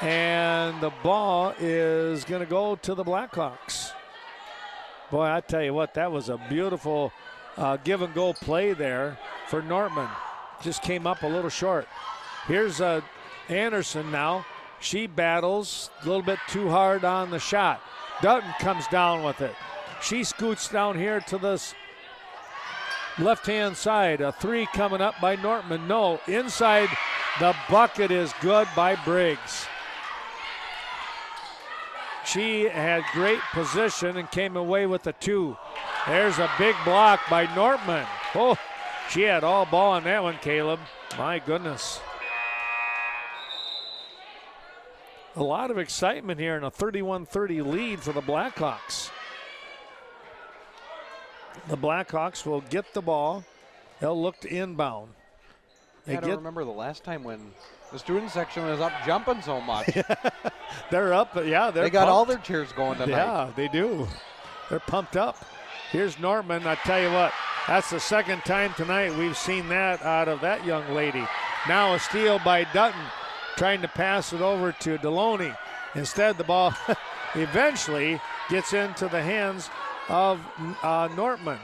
And the ball is going to go to the Blackhawks. Boy, I tell you what, that was a beautiful give and go play there for Nortman. Just came up a little short. Here's Anderson now. She battles a little bit too hard on the shot. Dutton comes down with it. She scoots down here to this left-hand side. A 3 coming up by Nortman. No, inside the bucket is good by Briggs. She had great position and came away with a 2. There's a big block by Nortman. Oh, she had all ball on that one, Caleb. My goodness. A lot of excitement here in a 31-30 lead for the Blackhawks. The Blackhawks will get the ball. They'll look to inbound. I don't remember the last time when the student section was up jumping so much. They're up, yeah. They got all their cheers going tonight. Yeah, they do. They're pumped up. Here's Nortman. I tell you what, that's the 2nd time tonight we've seen that out of that young lady. Now a steal by Dutton, trying to pass it over to Deloney. Instead, the ball eventually gets into the hands of Nortman.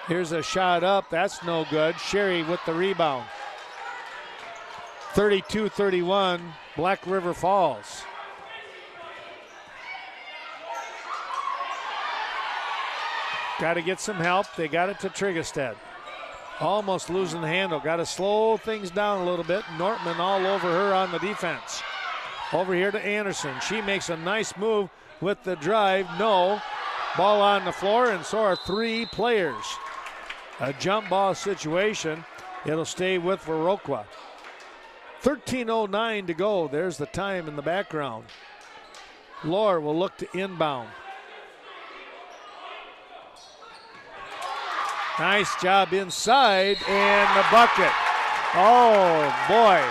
Here's a shot up. That's no good. Sherry with the rebound. 32-31, Black River Falls. Got to get some help. They got it to Trigestad. Almost losing the handle. Got to slow things down a little bit. Nortman all over her on the defense. Over here to Anderson. She makes a nice move with the drive. No. Ball on the floor, and so are 3 players. A jump ball situation. It'll stay with Viroqua. 13:09 to go. There's the time in the background. Lore will look to inbound. Nice job inside, and the bucket. Oh, boy.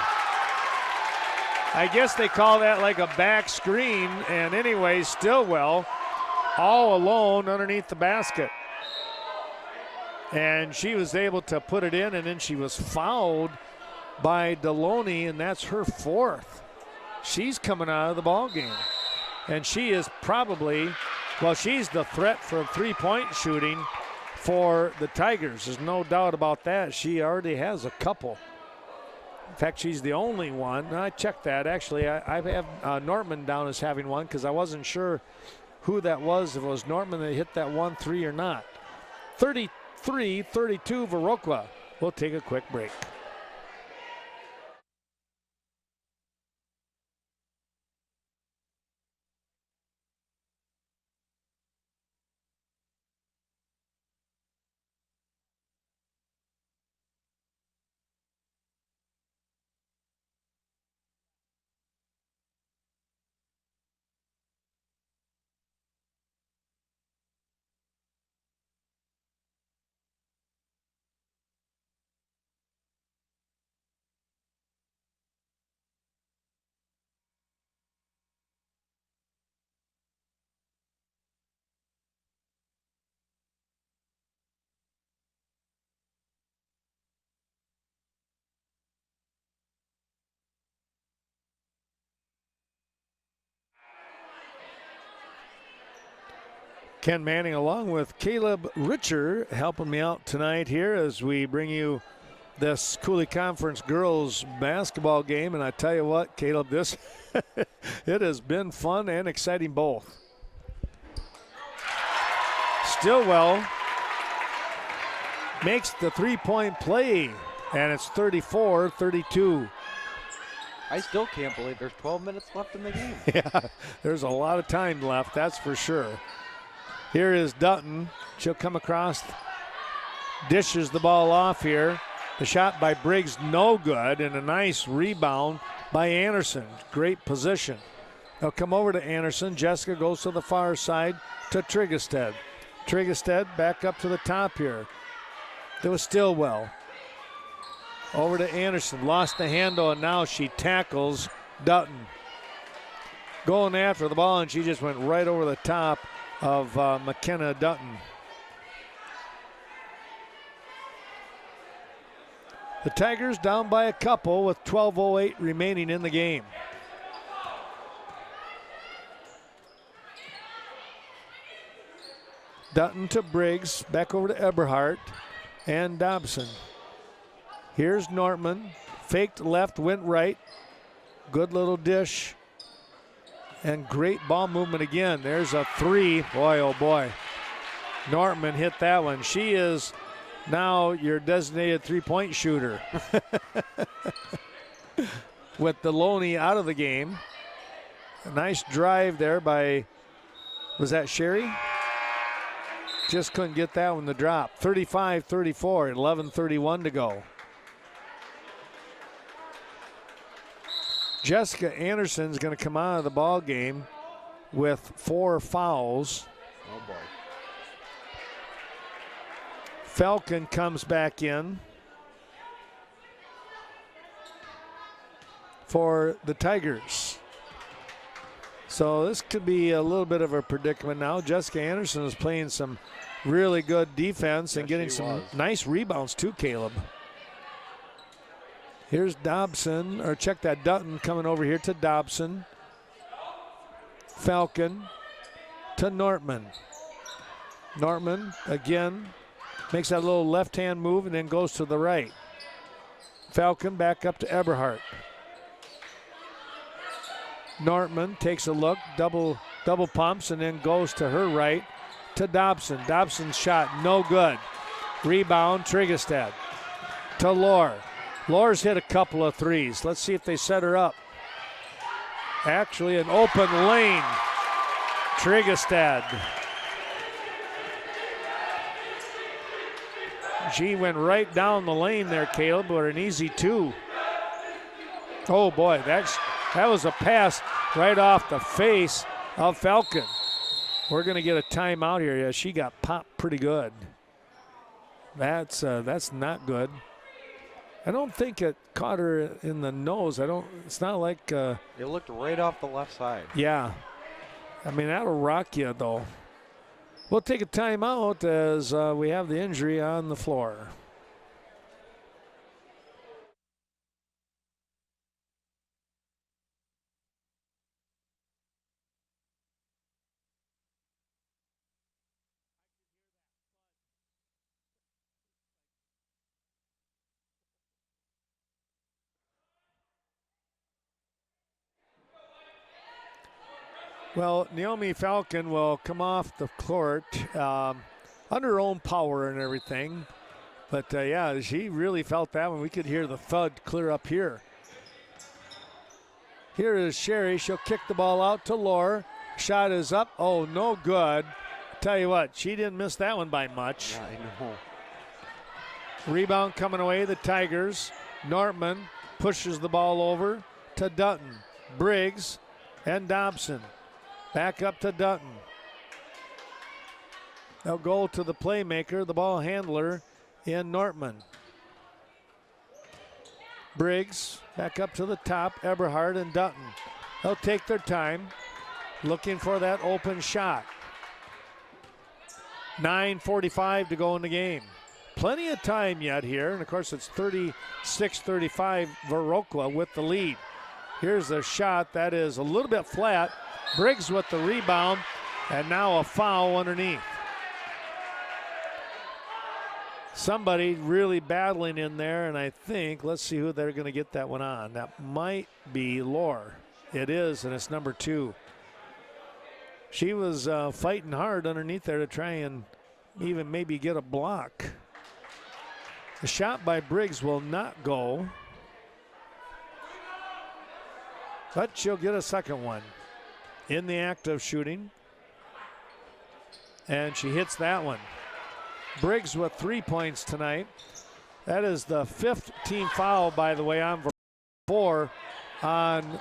I guess they call that like a back screen, and anyway, Stillwell all alone underneath the basket. And she was able to put it in, and then she was fouled by Deloney, and that's her 4th. She's coming out of the ball game. And she is probably, well, she's the threat for 3-point shooting for the Tigers. There's no doubt about that. She already has a couple. In fact, she's the only one. I checked that. Actually, I have Nortman down as having one because I wasn't sure who that was, if it was Nortman that hit that 1-3 or not. 33-32 Viroqua. We'll take a quick break. Ken Manning along with Caleb Richer helping me out tonight here as we bring you this Cooley Conference girls basketball game. And I tell you what, Caleb, this it has been fun and exciting both. Stillwell makes the three-point play, and it's 34-32. I still can't believe there's 12 minutes left in the game. Yeah, there's a lot of time left, that's for sure. Here is Dutton. She'll come across, dishes the ball off here. The shot by Briggs, no good, and a nice rebound by Anderson. Great position. They'll come over to Anderson. Jessica goes to the far side to Trigestead. Trigestead back up to the top here. There was Stillwell. Over to Anderson. Lost the handle, and now she tackles Dutton. Going after the ball, and she just went right over the top of McKenna Dutton. The Tigers down by a couple with 12:08 remaining in the game. Dutton to Briggs, back over to Eberhardt and Dobson. Here's Nortman, faked left, went right. Good little dish. And great ball movement again. There's a three. Boy, oh boy. Nortman hit that one. She is now your designated three-point shooter. With Deloney out of the game. A nice drive there by, was that Sherry? Just couldn't get that one to drop. 35-34, 11:31 to go. Jessica Anderson's going to come out of the ball game with 4 fouls. Oh boy. Falcon comes back in for the Tigers. So this could be a little bit of a predicament now. Jessica Anderson is playing some really good defense and getting some nice rebounds too, Caleb. Here's Dobson, or check that, Dutton coming over here to Dobson. Falcon to Nortman. Nortman again makes that little left-hand move and then goes to the right. Falcon back up to Eberhardt. Nortman takes a look, double pumps, and then goes to her right to Dobson. Dobson's shot, no good. Rebound, Trigestead to Lohr. Lohr's hit a couple of threes. Let's see if they set her up. Actually, an open lane. Trigestead. She went right down the lane there, Caleb, but an easy two. Oh boy, that was a pass right off the face of Falcon. We're going to get a timeout here. Yeah, she got popped pretty good. That's not good. I don't think it caught her in the nose. It's not like. It looked right off the left side. Yeah. I mean, that'll rock you, though. We'll take a timeout as we have the injury on the floor. Well, Naomi Falcon will come off the court under her own power and everything. But, yeah, she really felt that one. We could hear the thud clear up here. Here is Sherry. She'll kick the ball out to Lohr. Shot is up. Oh, no good. Tell you what, she didn't miss that one by much. Yeah, I know. Rebound coming away, the Tigers. Nortman pushes the ball over to Dutton. Briggs and Dobson. Back up to Dutton. They'll go to the playmaker, the ball handler in Nortman. Briggs back up to the top, Eberhardt and Dutton. They'll take their time, looking for that open shot. 9:45 to go in the game. Plenty of time yet here, and of course it's 36-35 Viroqua with the lead. Here's a shot that is a little bit flat. Briggs with the rebound, And now a foul underneath. Somebody really battling in there, and I think, let's see who they're going to get that one on. That might be Lore. It is, and it's number 2. She was fighting hard underneath there to try and even maybe get a block. The shot by Briggs will not go, but she'll get a second one in the act of shooting, and she hits that one. Briggs with 3 points tonight. That is the 5th team foul, by the way, on 4 on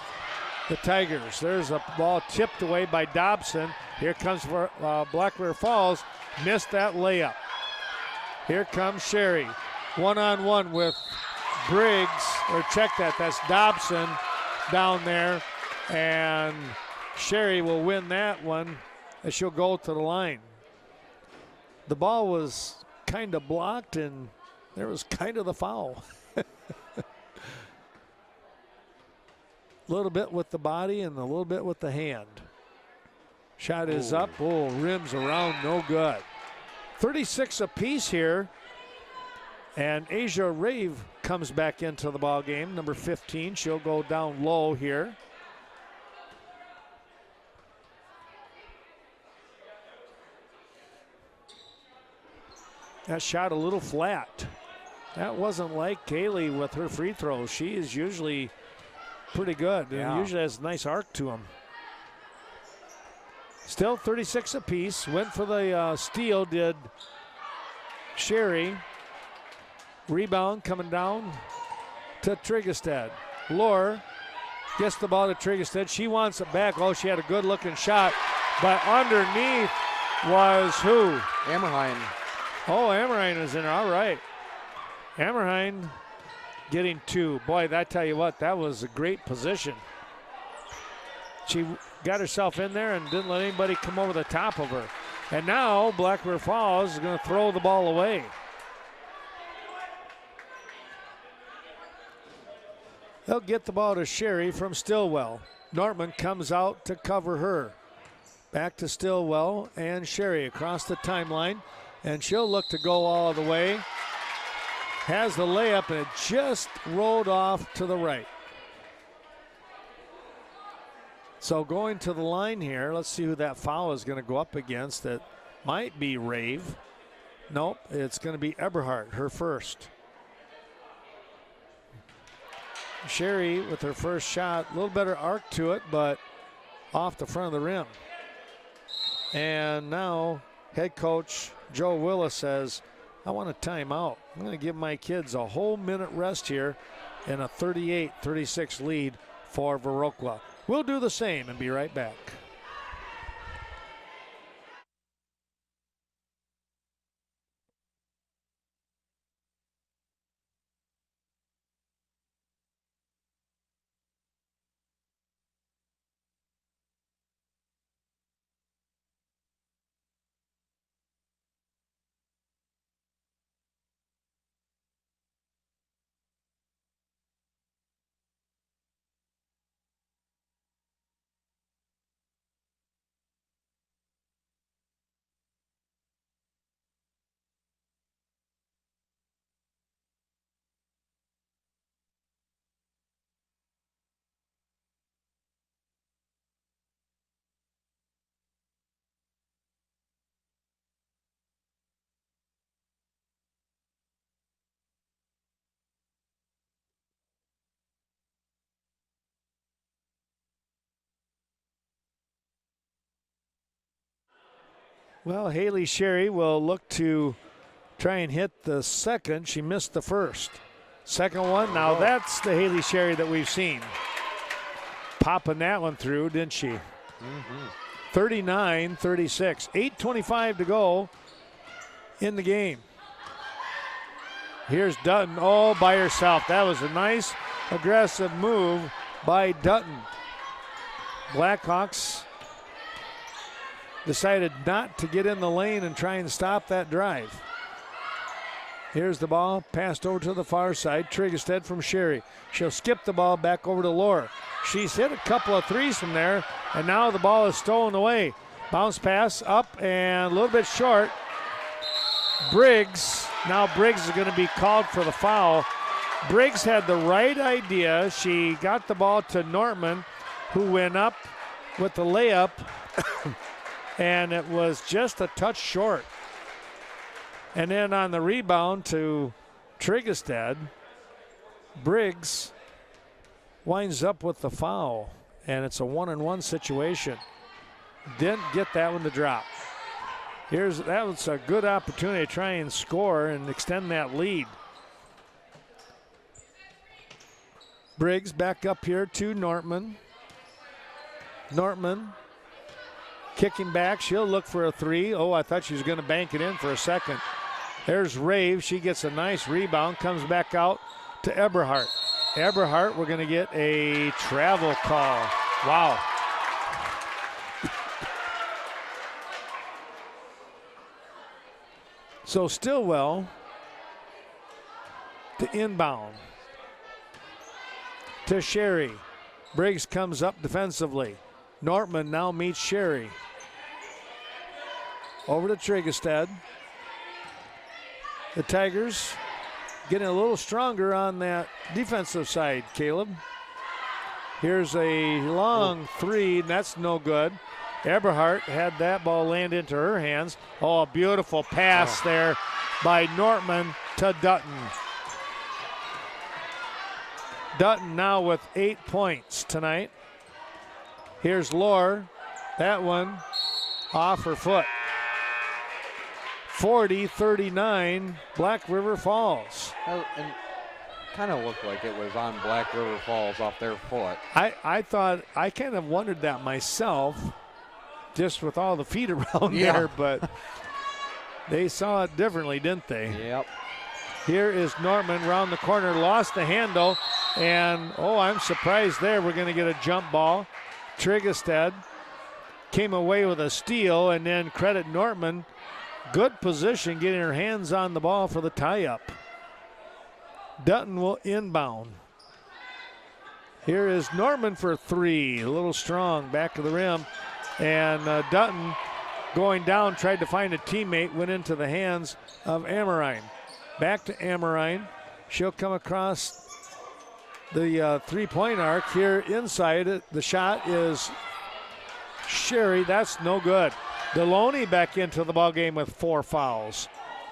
the Tigers. There's a ball tipped away by Dobson. Here comes Black River Falls. Missed that layup. Here comes Sherry. One-on-one with Briggs. Or check that. That's Dobson down there. And Sherry will win that one as she'll go to the line. The ball was kind of blocked, and there was kind of the foul. A little bit with the body and a little bit with the hand. Shot is up. Oh, rims around, no good. 36 apiece here. And Asia Rave comes back into the ball game, number 15. She'll go down low here. That shot a little flat. That wasn't like Kaylee with her free throws. She is usually pretty good. Yeah. And usually has a nice arc to them. Still 36 apiece. Went for the steal, did Sherry. Rebound coming down to Triggerstead. Lore gets the ball to Triggerstead. She wants it back. Oh, she had a good looking shot. But underneath was who? Ammerheim. Oh, Ammerheim is in there. All right. Ammerheim getting 2. Boy, I tell you what, that was a great position. She got herself in there and didn't let anybody come over the top of her. And now Black River Falls is going to throw the ball away. They'll get the ball to Sherry from Stillwell. Nortman comes out to cover her. Back to Stillwell and Sherry across the timeline. And she'll look to go all the way. Has the layup, and it just rolled off to the right. So going to the line here, let's see who that foul is going to go up against. That might be Rave. Nope, it's going to be Eberhardt, her first. Sherry with her first shot, a little better arc to it, but off the front of the rim. And now head coach Joe Willis says, I want a timeout. I'm going to give my kids a whole minute rest here in a 38-36 lead for Viroqua. We'll do the same and be right back. Well, Haley Sherry will look to try and hit the second. She missed the first. Second one, now that's the Haley Sherry that we've seen. Popping that one through, didn't she? 39-36, 8:25 to go in the game. Here's Dutton all by herself. That was a nice aggressive move by Dutton. Blackhawks decided not to get in the lane and try and stop that drive. Here's the ball passed over to the far side. Triggerstead from Sherry. She'll skip the ball back over to Laura. She's hit a couple of threes from there, and now the ball is stolen away. Bounce pass up and a little bit short. Briggs, now Briggs is going to be called for the foul. Briggs had the right idea. She got the ball to Nortman, who went up with the layup, and it was just a touch short. And then on the rebound to Trigestad, Briggs winds up with the foul, and it's a 1-on-1 situation. Didn't get that one to drop. That was a good opportunity to try and score and extend that lead. Briggs back up here to Nortman. Nortman kicking back. She'll look for a three. Oh, I thought she was going to bank it in for a second. There's Rave. She gets a nice rebound. Comes back out to Eberhardt. Eberhardt, we're going to get a travel call. Wow. So Stillwell to inbound to Sherry. Briggs comes up defensively. Nortman now meets Sherry. Over to Trigestad. The Tigers getting a little stronger on that defensive side, Caleb. Here's a long three, and that's no good. Eberhardt had that ball land into her hands. Oh, a beautiful pass there by Nortman to Dutton. Dutton now with 8 points tonight. Here's Lohr. That one off her foot. 40-39, Black River Falls. And kind of looked like it was on Black River Falls off their foot. I kind of wondered that myself, just with all the feet around there, but they saw it differently, didn't they? Yep. Here is Nortman around the corner, lost the handle, and I'm surprised there. We're going to get a jump ball. Trigestad came away with a steal, and then credit Nortman. Good position getting her hands on the ball for the tie-up. Dutton will inbound. Here is Nortman for three, a little strong, back of the rim. And Dutton going down, tried to find a teammate, went into the hands of Amorine. Back to Amorine. She'll come across the three-point arc here inside it. The shot is Sherry. That's no good. Deloney back into the ball game with 4 fouls.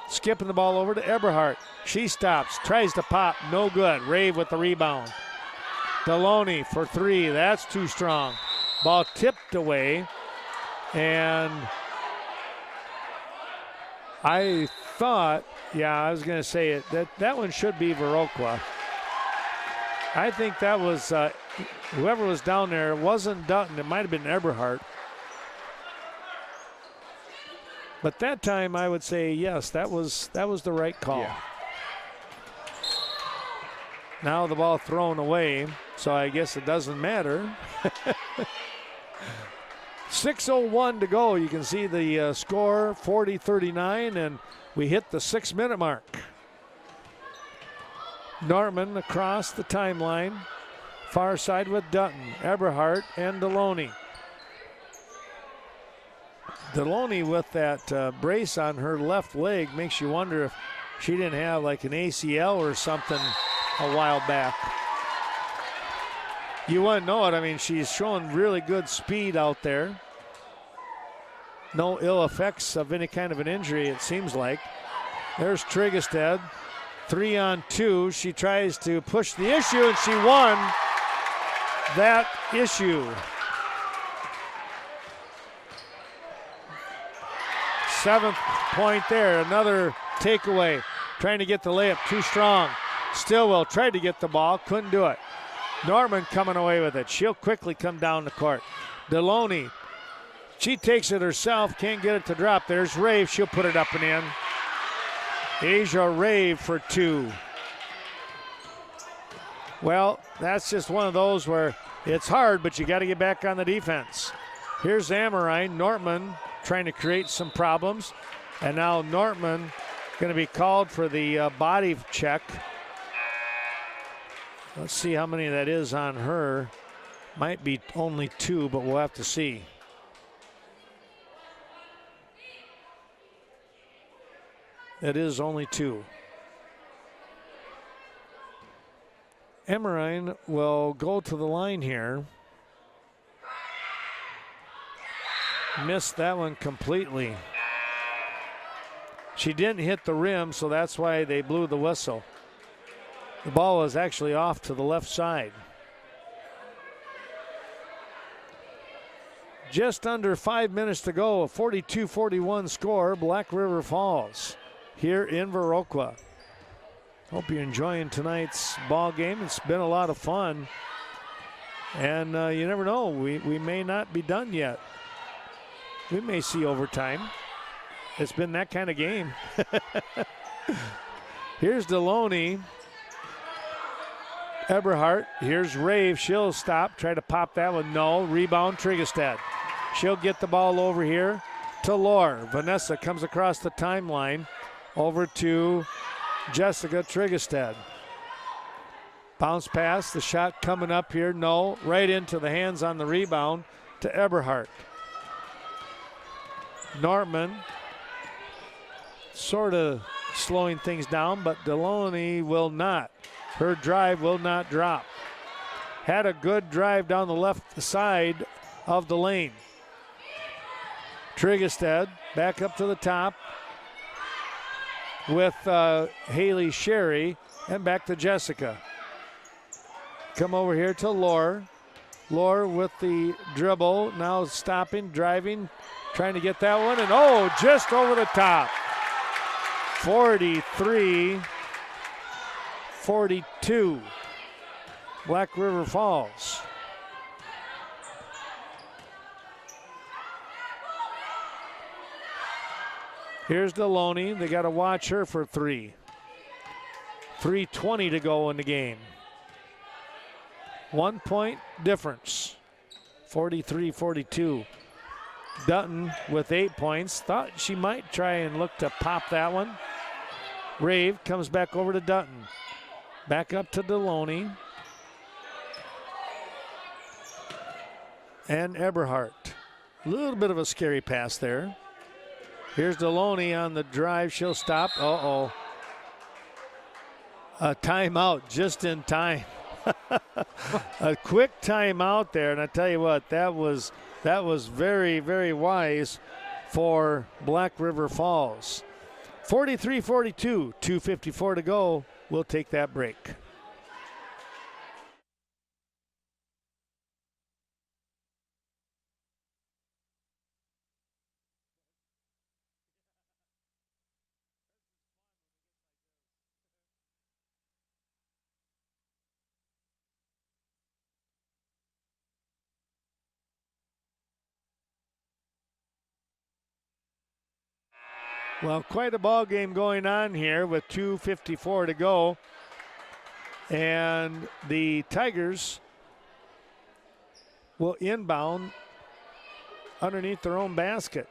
Skipping the ball over to Eberhardt. She stops, tries to pop, no good. Rave with the rebound. Deloney for three, that's too strong. Ball tipped away, and I thought, I was going to say it, that one should be Viroqua. I think that was, whoever was down there, it wasn't Dutton, it might have been Eberhardt. But that time I would say, yes, that was the right call. Yeah. Now the ball thrown away, so I guess it doesn't matter. 6:01 to go. You can see the score, 40-39, and we hit the 6-minute mark. Nortman across the timeline. Far side with Dutton, Eberhardt, and Deloney. Deloney with that brace on her left leg makes you wonder if she didn't have like an ACL or something a while back. You wouldn't know it. I mean, she's showing really good speed out there. No ill effects of any kind of an injury, it seems like. There's Trigestad, 3-on-2. She tries to push the issue, and she won that issue. 7th point there, another takeaway. Trying to get the layup, too strong. Stillwell tried to get the ball, couldn't do it. Norman coming away with it. She'll quickly come down the court. Deloney, she takes it herself, can't get it to drop. There's Rave, she'll put it up and in. Asia Rave for 2. Well, that's just one of those where it's hard, but you got to get back on the defense. Here's Amorine. Nortman trying to create some problems. And now Nortman going to be called for the body check. Let's see how many that is on her. Might be only 2, but we'll have to see. It is only 2. Emmerine will go to the line here. Missed that one completely. She didn't hit the rim, so that's why they blew the whistle. The ball was actually off to the left side. Just under 5 minutes to go, a 42-41 score, Black River Falls here in Viroqua. Hope you're enjoying tonight's ball game. It's been a lot of fun. And you never know, we may not be done yet. We may see overtime. It's been that kind of game. Here's Deloney. Eberhardt. Here's Rave. She'll stop. Try to pop that one. No. Rebound, Trigestad. She'll get the ball over here to Lore. Vanessa comes across the timeline over to Jessica Trigestad. Bounce pass. The shot coming up here. No. Right into the hands on the rebound to Eberhardt. Nortman sort of slowing things down, but Deloney will not. Her drive will not drop. Had a good drive down the left side of the lane. Trigestad back up to the top with Haley Sherry and back to Jessica. Come over here to Lore. Lore with the dribble, now stopping, driving, trying to get that one, and oh, just over the top. 43-42. Black River Falls. Here's Deloney. They got to watch her for 3. 3:20 to go in the game. 1 point difference. 43-42. Dutton with 8 points. Thought she might try and look to pop that one. Rave comes back over to Dutton. Back up to Deloney. And Eberhardt. A little bit of a scary pass there. Here's Deloney on the drive. She'll stop. Uh-oh. A timeout just in time. A quick timeout there. And I tell you what, that was very, very wise for Black River Falls. 43-42, 2:54 to go. We'll take that break. Well, quite a ball game going on here with 2:54 to go. And the Tigers will inbound underneath their own basket.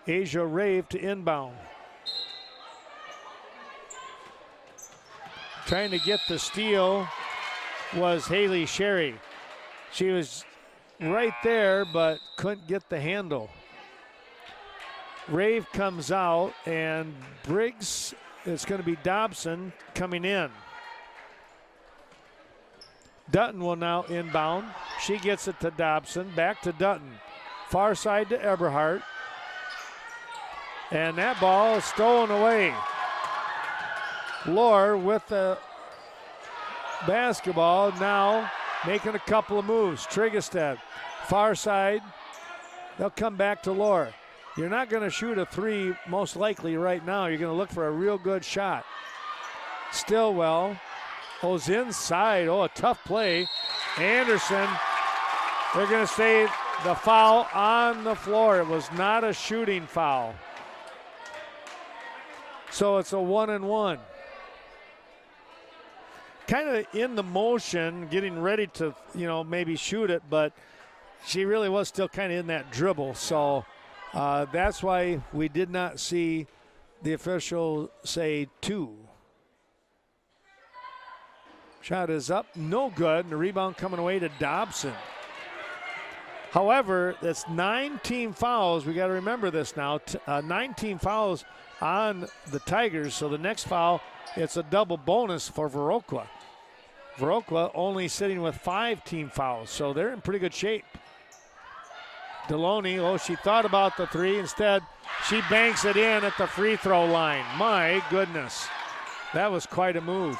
Asia Rave to inbound. Trying to get the steal was Haley Sherry. She was right there, but couldn't get the handle. Rave comes out, and Briggs, it's going to be Dobson coming in. Dutton will now inbound. She gets it to Dobson, back to Dutton. Far side to Eberhardt. And that ball is stolen away. Lore with the basketball, now making a couple of moves. Trigestad, far side. They'll come back to Lore. You're not going to shoot a 3 most likely right now. You're going to look for a real good shot. Stillwell goes inside. Oh, a tough play. Anderson, they're going to say the foul on the floor. It was not a shooting foul. So it's a 1-and-1. Kind of in the motion, getting ready to, maybe shoot it, but she really was still kind of in that dribble. So that's why we did not see the official say 2. Shot is up, no good, and the rebound coming away to Dobson. However, that's 9 team fouls. We got to remember this now. 9 team fouls on the Tigers. So the next foul, it's a double bonus for Viroqua. Viroqua only sitting with 5 team fouls, so they're in pretty good shape. Deloney, she thought about the 3. Instead, she banks it in at the free throw line. My goodness, that was quite a move.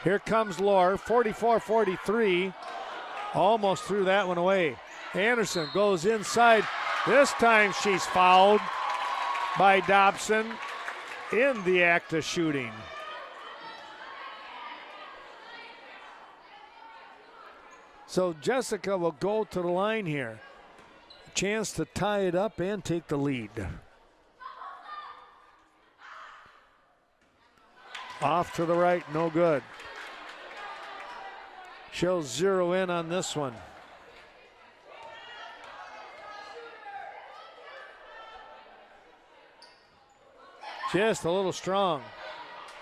Here comes Lohr, 44-43. Almost threw that one away. Anderson goes inside. This time she's fouled by Dobson in the act of shooting. So Jessica will go to the line here. Chance to tie it up and take the lead. Off to the right, no good. She'll zero in on this one. Just a little strong.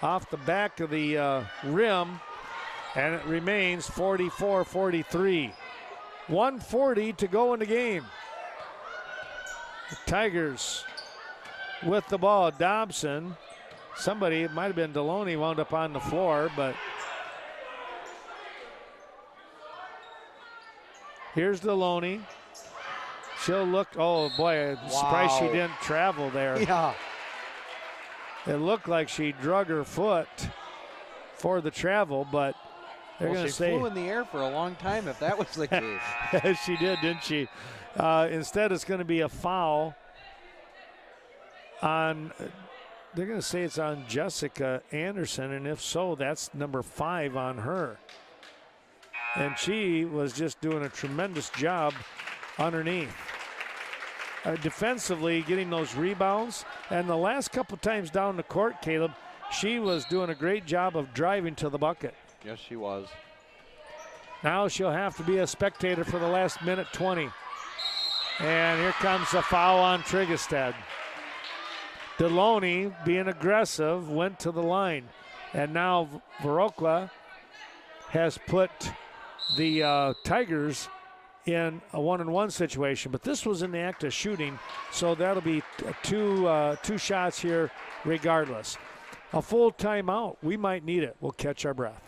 Off the back of the rim, and it remains 44-43. 1:40 to go in the game. The Tigers with the ball. Dobson, somebody, it might have been Deloney, wound up on the floor, but here's Deloney. She'll look, oh boy, I'm surprised she didn't travel there. Yeah. It looked like she drug her foot for the travel, but they're going to say. She flew in the air for a long time if that was the case. She did, didn't she? Instead, it's going to be a foul on, they're going to say it's on Jessica Anderson, and if so, that's number 5 on her. And she was just doing a tremendous job underneath. Defensively, getting those rebounds. And the last couple times down the court, Caleb, she was doing a great job of driving to the bucket. Yes, she was. Now she'll have to be a spectator for the last minute 20. And here comes a foul on Trigestad. Deloney, being aggressive, went to the line. And now Viroqua has put the Tigers in a 1-on-1 situation. But this was in the act of shooting, so that'll be two shots here regardless. A full timeout. We might need it. We'll catch our breath.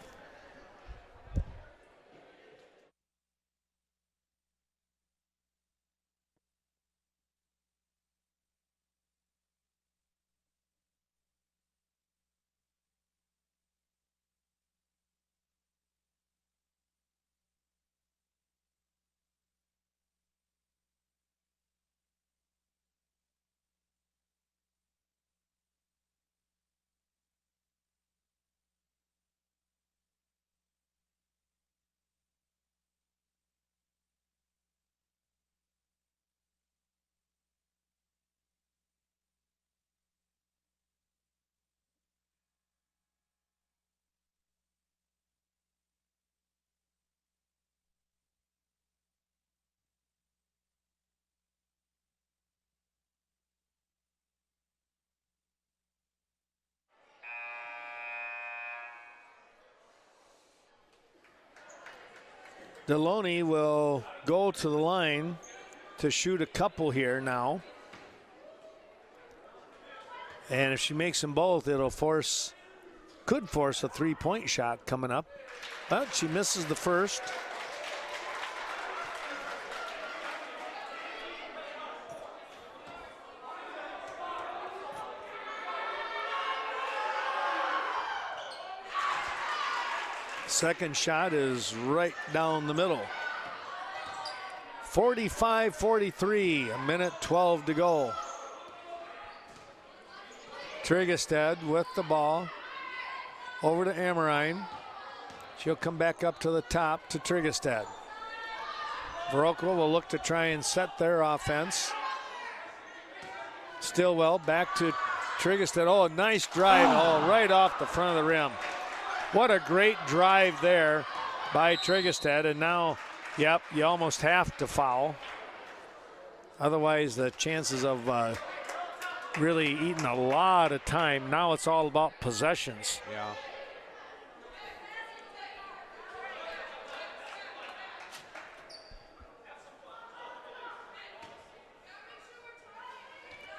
Deloney will go to the line to shoot a couple here now. And if she makes them both, it'll could force a three-point shot coming up. But she misses the first. Second shot is right down the middle. 45-43, a minute 12 to go. Trigestad with the ball. Over to Amorine. She'll come back up to the top to Trigestad. Viroqua will look to try and set their offense. Stillwell back to Trigestad. Oh, a nice drive. Oh, right off the front of the rim. What a great drive there by Trigestad. And now, yep, you almost have to foul. Otherwise, the chances of really eating a lot of time. Now it's all about possessions. Yeah.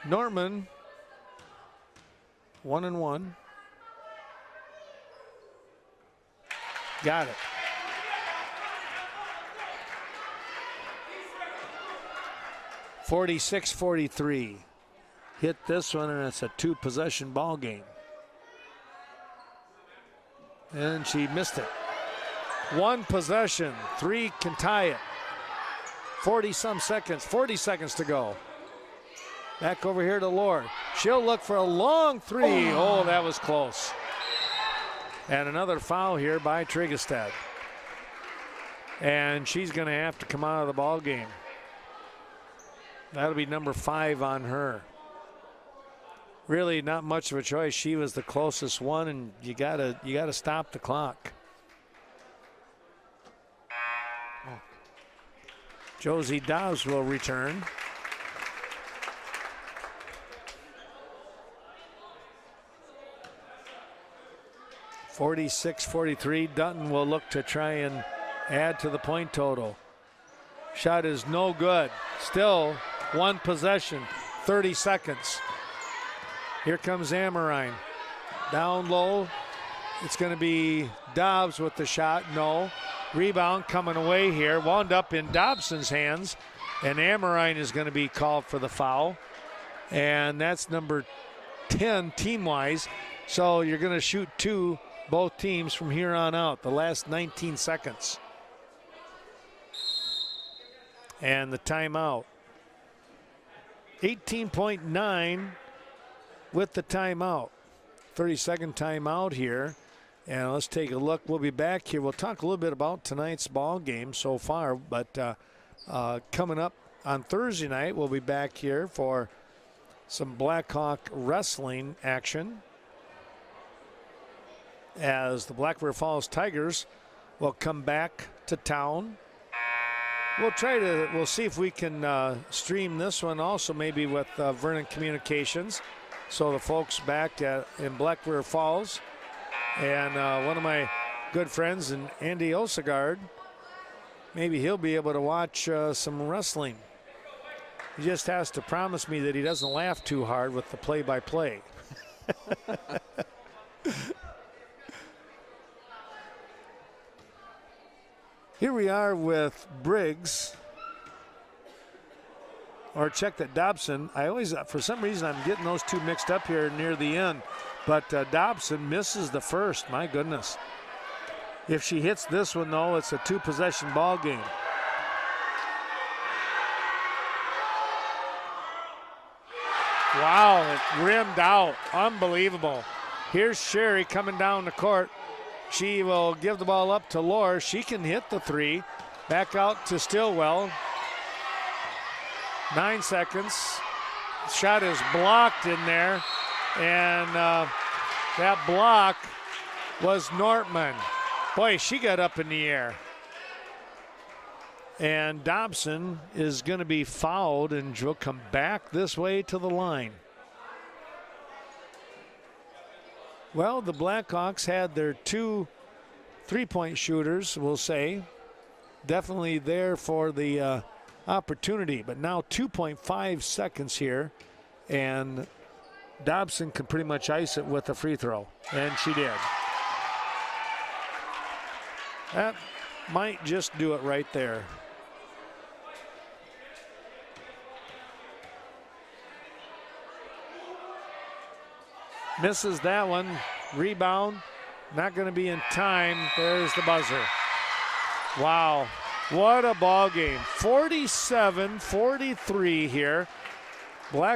Norman, 1-1. Got it. (46-43). Hit this one, and it's a 2-possession ball game. And she missed it. 1 possession, 3 can tie it. 40 seconds to go. Back over here to Lord. She'll look for a long 3. Oh, that was close. And another foul here by Trigestad. And she's going to have to come out of the ball game. That'll be number 5 on her. Really not much of a choice. She was the closest one, and you gotta stop the clock. Oh. Josie Dobbs will return. (46-43). Dutton will look to try and add to the point total. Shot is no good. Still 1 possession, 30 seconds. Here comes Amorine. Down low. It's going to be Dobbs with the shot. No. Rebound coming away here. Wound up in Dobson's hands. And Amorine is going to be called for the foul. And that's number 10 team-wise. So you're going to shoot 2, both teams, from here on out. The last 19 seconds. And the timeout. 18.9 with the timeout. 30-second timeout here. And let's take a look. We'll be back here. We'll talk a little bit about tonight's ball game so far. But coming up on Thursday night, we'll be back here for some Blackhawk wrestling action, as the Black River Falls Tigers will come back to town. We'll see if we can stream this one also, maybe with Vernon Communications. So the folks back in Black River Falls, and one of my good friends, Andy Osegard, maybe he'll be able to watch some wrestling. He just has to promise me that he doesn't laugh too hard with the play-by-play. Here we are with Briggs. Or check that Dobson. I always, for some reason, I'm getting those two mixed up here near the end. But Dobson misses the first. My goodness. If she hits this one, though, it's a 2-possession ball game. Wow, it rimmed out. Unbelievable. Here's Sherry coming down the court. She will give the ball up to Lohr. She can hit the 3. Back out to Stillwell. 9 seconds. Shot is blocked in there. And that block was Nortman. Boy, she got up in the air. And Dobson is going to be fouled, and will come back this way to the line. Well, the Blackhawks had their 2 3-point shooters, we'll say. Definitely there for the opportunity, but now 2.5 seconds here, and Dobson can pretty much ice it with a free throw, and she did. That might just do it right there. Misses that one. Rebound. Not going to be in time. There's the buzzer. Wow. What a ball game. 47-43 here. Black